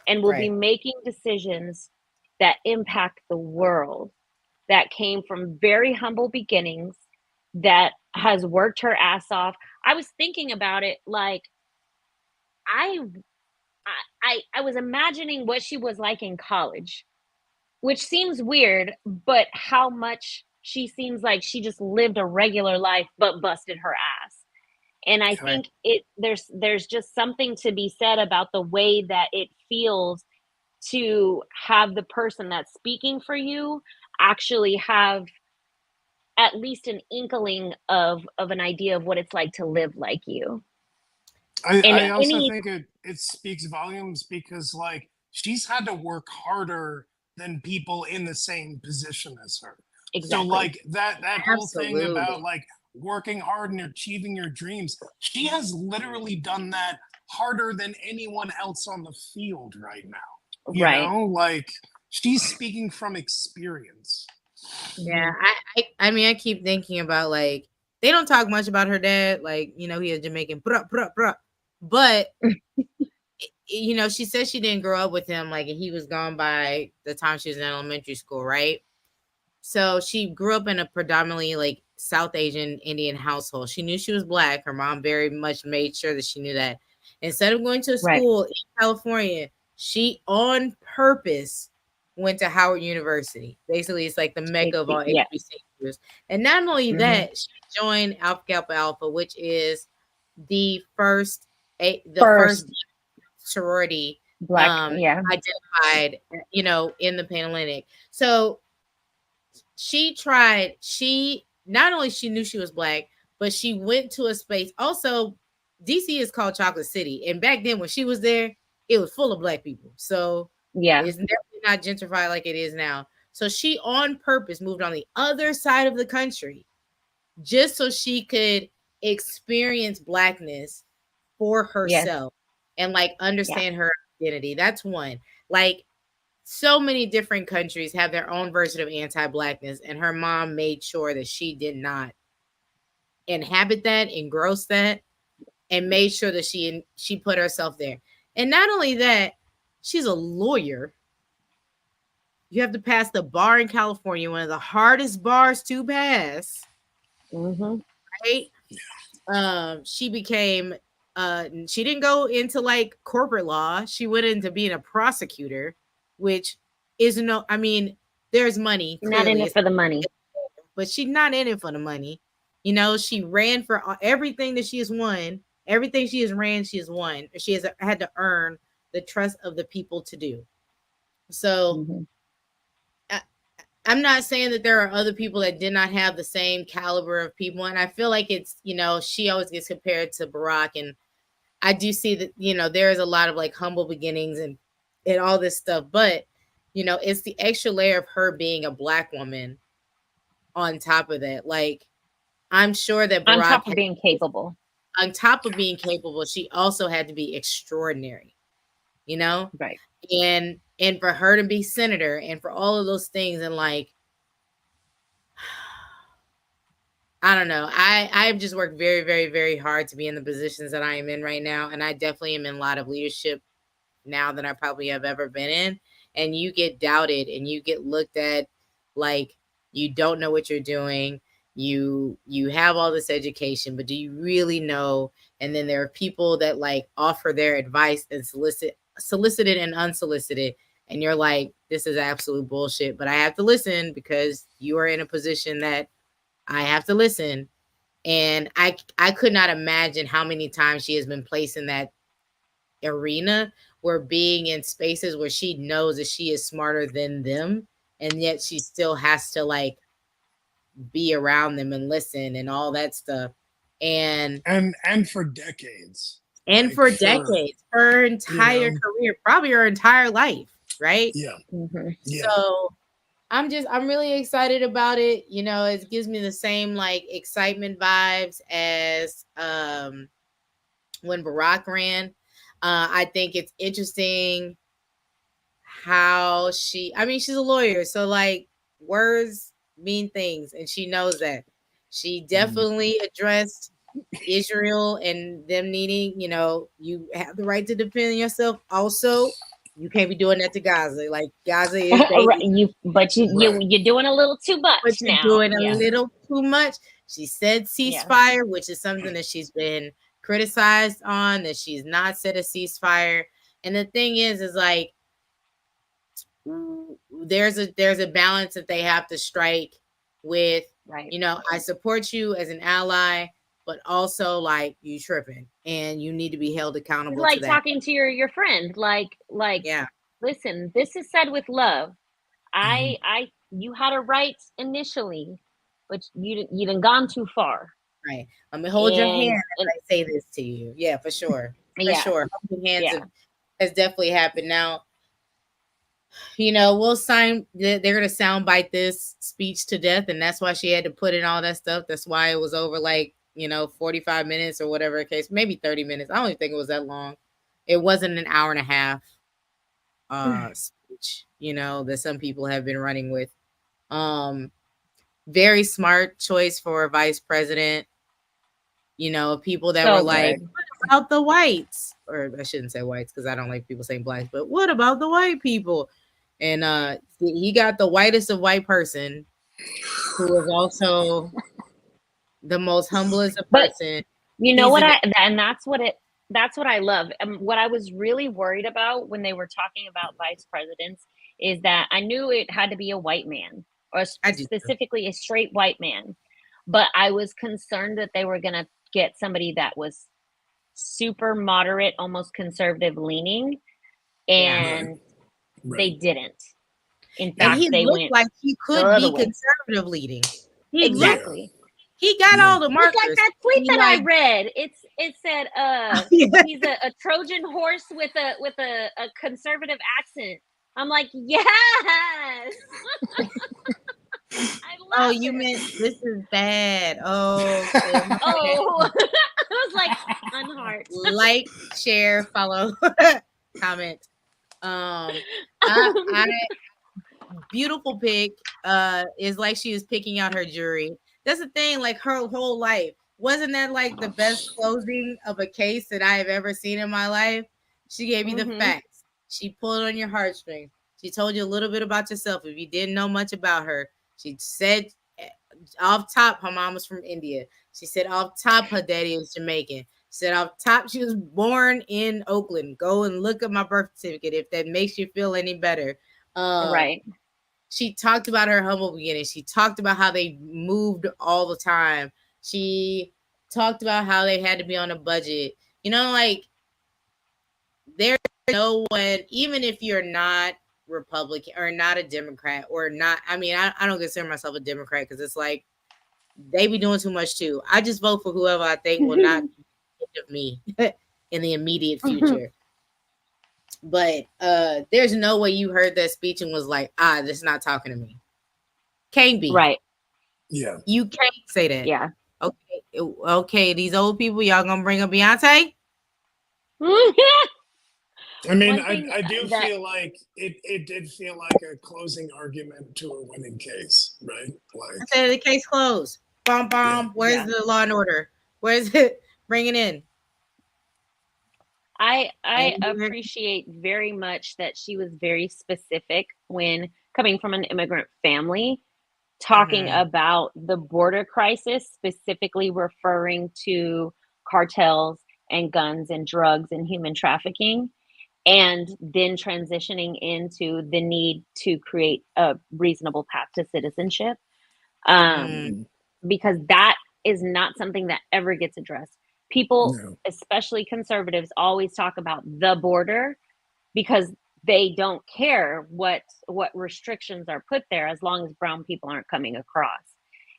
and will be making decisions that impact the world, that came from very humble beginnings, that has worked her ass off. I was thinking about it, like, I was imagining what she was like in college, which seems weird, but how much she seems like she just lived a regular life but busted her ass. And I think there's just something to be said about the way that it feels to have the person that's speaking for you actually have at least an inkling of an idea of what it's like to live like you. I also think it speaks volumes because like she's had to work harder than people in the same position as her. Exactly. So like that whole thing about like working hard and achieving your dreams, she has literally done that harder than anyone else on the field right now. You know, like she's speaking from experience. Yeah, I mean, I keep thinking about like they don't talk much about her dad, like he is Jamaican, but she said she didn't grow up with him, like he was gone by the time she was in elementary school, right? So she grew up in a predominantly like South Asian Indian household. She knew she was Black. Her mom very much made sure that she knew that. Instead of going to school in California, she on purpose went to Howard University. Basically, it's like the mecca of all HBCUs. And not only that, she joined Alpha Kappa Alpha, which is the first sorority Black, identified, in the Panhellenic. So she not only she knew she was Black, but she went to a space. Also, DC is called Chocolate City, and back then when she was there, it was full of Black people. So it's definitely not gentrified like it is now. So she on purpose moved on the other side of the country just so she could experience Blackness for herself and like understand her identity. That's one. Like so many different countries have their own version of anti-Blackness, and her mom made sure that she did not inhabit that, engross that, and made sure that she put herself there. And not only that, she's a lawyer. You have to pass the bar in California, one of the hardest bars to pass. Right? She became she didn't go into like corporate law. She went into being a prosecutor, which is there's money. Not in it for the money. But she's not in it for the money. She ran for everything that she has won. Everything she has ran, she has won. She has had to earn the trust of the people to do. So I'm not saying that there are other people that did not have the same caliber of people. And I feel like it's, she always gets compared to Barack. And I do see that, there is a lot of like humble beginnings and all this stuff. But, it's the extra layer of her being a Black woman on top of that. Like, I'm sure that on Barack, top of being capable, she also had to be extraordinary, you know? right? And for her to be senator and for all of those things, and like, I don't know. I've just worked very, very, very hard to be in the positions that I am in right now. And I definitely am in a lot of leadership now than I probably have ever been in. And you get doubted and you get looked at like you don't know what you're doing. You have all this education, but do you really know? And then there are people that like offer their advice and solicited and unsolicited. And you're like, this is absolute bullshit, but I have to listen because you are in a position that I have to listen. And I could not imagine how many times she has been placed in that arena where being in spaces where she knows that she is smarter than them, and yet she still has to like be around them and listen and all that stuff. And for decades. And like for decades, her entire career, probably her entire life, right? Yeah. Mm-hmm. Yeah. So I'm really excited about it. You know, it gives me the same like excitement vibes as when Barack ran. I think it's interesting how she's a lawyer, so like words mean things, and she knows that. She definitely addressed Israel and them needing, you know, you have the right to defend yourself. Also, you can't be doing that to Gaza. Like Gaza is you're doing a little too much. But you're doing a little too much. She said ceasefire, which is something that she's been criticized on, that she's not said a ceasefire. And the thing is like there's a balance that they have to strike with, right? You know, I support you as an ally, but also like you tripping and you need to be held accountable. It's like to talking to your friend, like yeah. Listen, this is said with love. You had a right initially, but you done gone too far. Right. Let me hold your hand as I say this to you. Yeah, for sure. For sure. Holding hands has definitely happened. Now, you know, they're going to soundbite this speech to death, and that's why she had to put in all that stuff. That's why it was over like, you know, 45 minutes or whatever the case, maybe 30 minutes. I don't even think it was that long. It wasn't an hour and a half speech, you know, that some people have been running with. Very smart choice for a vice president. You know, people that were like, what about the whites? Or I shouldn't say whites because I don't like people saying blacks, but what about the white people? And he got the whitest of white person, who was also the most humblest of person. You know what that's what I love. What I was really worried about when they were talking about vice presidents is that I knew it had to be a white man, or specifically a straight white man. But I was concerned that they were going to get somebody that was super moderate, almost conservative leaning. And they didn't. In fact, they looked like he could be conservative leading. Exactly. He got all the markers. It's like that tweet that I read. It said he's a Trojan horse with a conservative accent. I'm like, yes. Oh, you meant this is bad. Oh. I was like, unheart. Like, share, follow, comment. Beautiful pick. Is like she was picking out her jury. That's the thing. Like her whole life, wasn't that like the best closing of a case that I have ever seen in my life? She gave you the facts. She pulled on your heartstrings. She told you a little bit about yourself if you didn't know much about her. She said off top her mom was from India. She said off top her daddy was Jamaican. She said off top she was born in Oakland. Go and look at my birth certificate if that makes you feel any better. Right. She talked about her humble beginning. She talked about how they moved all the time. She talked about how they had to be on a budget. You know, like there's no one, even if you're not Republican or not a Democrat or not, I mean, I don't consider myself a Democrat because it's like they be doing too much too. I just vote for whoever I think will not of me in the immediate future. But there's no way you heard that speech and was like, this is not talking to me. Can't be. Right. Yeah. You can't say that. Yeah. Okay, these old people, y'all gonna bring up Beyonce? I mean, I do feel like it did feel like a closing argument to a winning case, right? Like, I said the case closed. Bomb. Yeah. Where's the law and order? Where's it? Bring it in. I appreciate very much that she was very specific when coming from an immigrant family, talking about the border crisis, specifically referring to cartels and guns and drugs and human trafficking, and then transitioning into the need to create a reasonable path to citizenship. Because that is not something that ever gets addressed. People, especially conservatives, always talk about the border because they don't care what restrictions are put there as long as brown people aren't coming across.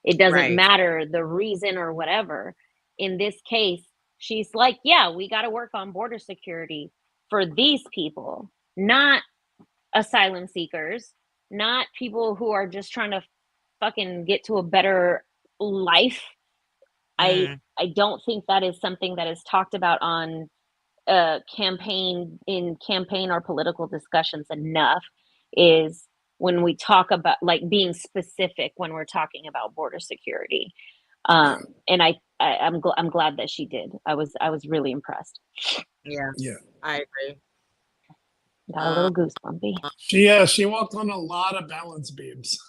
It doesn't matter the reason or whatever. In this case, she's like, yeah, we got to work on border security for these people, not asylum seekers, not people who are just trying to fucking get to a better life. I don't think that is something that is talked about on campaign or political discussions enough, is when we talk about like being specific when we're talking about border security. And I'm glad that she did. I was really impressed. Yeah, I agree. Got a little goosebumpy. She walked on a lot of balance beams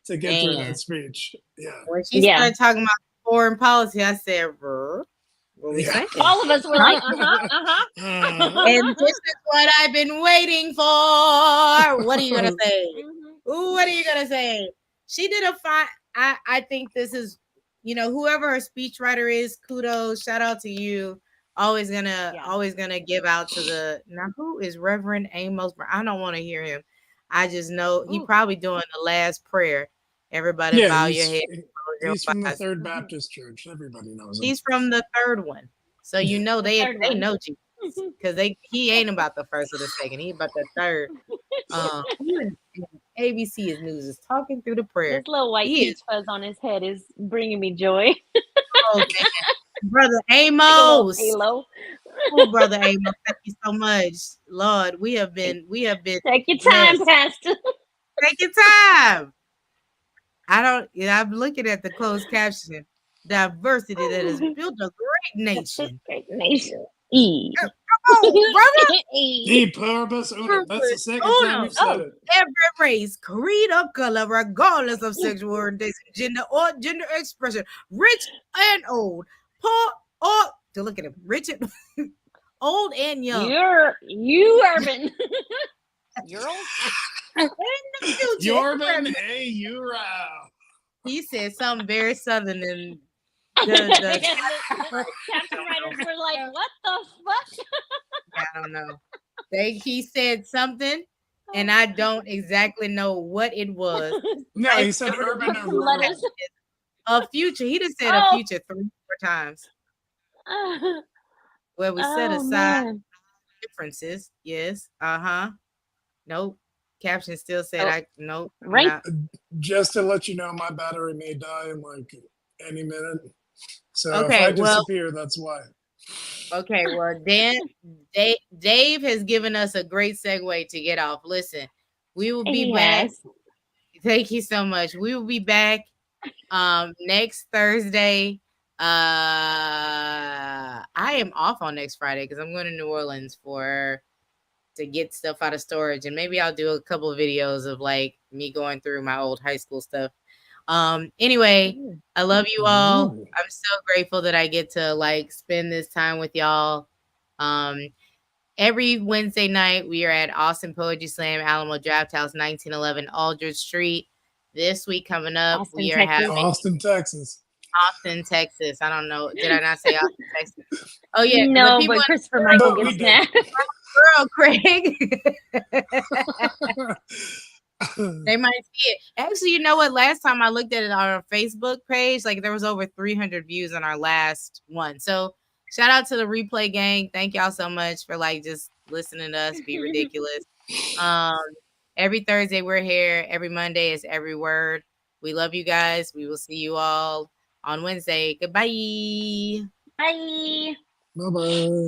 to get through that speech. Yeah. When she started talking about foreign policy, I said, what we saying? All of us were like, And this is what I've been waiting for. What are you gonna say? What are you gonna say? She did a fine. I think this is, whoever her speechwriter is, kudos, shout out to you. Always gonna give out to the, now who is Reverend Amos? I don't want to hear him. I just know he probably doing the last prayer. Everybody bow your head. He's from the Third Baptist Church. Everybody knows him. He's from the third one. So they know Jesus. Because he ain't about the first or the second. He about the third. ABC is News is talking through the prayer. This little white peach fuzz on his head is bringing me joy. Oh man. Brother Amos. Halo. Oh, Brother Amos, thank you so much. Lord, we have been take your time, Pastor. Take your time. I'm looking at the closed caption. Diversity that has built a great nation. Great nation. Come on, brother. The purpose. That's the second time you've said it. Every race, creed, or color, regardless of sexual orientation, gender, or gender expression, rich and old, poor or to look at him, rich and old and young. You urban. You're old. In the future, Urban, hey, you're he said something very southern and the caption writers were like, what the fuck? I don't know. He said something and I don't exactly know what it was. No, he said urban or rural. A future. He just said a future 3 or 4 times. Where we set aside differences. Yes. Nope. Caption still said nope. Right. Just to let you know, my battery may die in like any minute. So if I disappear, that's why. Okay, well, Dave has given us a great segue to get off. Listen, we will be back. Thank you so much. We will be back next Thursday. I am off on next Friday because I'm going to New Orleans to get stuff out of storage, and maybe I'll do a couple of videos of like me going through my old high school stuff. Anyway, I love you all. I'm so grateful that I get to like spend this time with y'all. Every Wednesday night we are at Austin Poetry Slam, Alamo Draft House, 1911 Aldridge Street. This week coming up, we are having Austin, Texas. Austin, Texas. I don't know. Did I not say Austin, Texas? Oh yeah, no, but Christopher Michael gets mad. Girl, Craig. They might see it. Actually, you know what? Last time I looked at it on our Facebook page, like there was over 300 views on our last one. So shout out to the replay gang. Thank y'all so much for like just listening to us be ridiculous. Every Thursday we're here. Every Monday is Every Word. We love you guys. We will see you all on Wednesday. Goodbye. Bye. Bye-bye.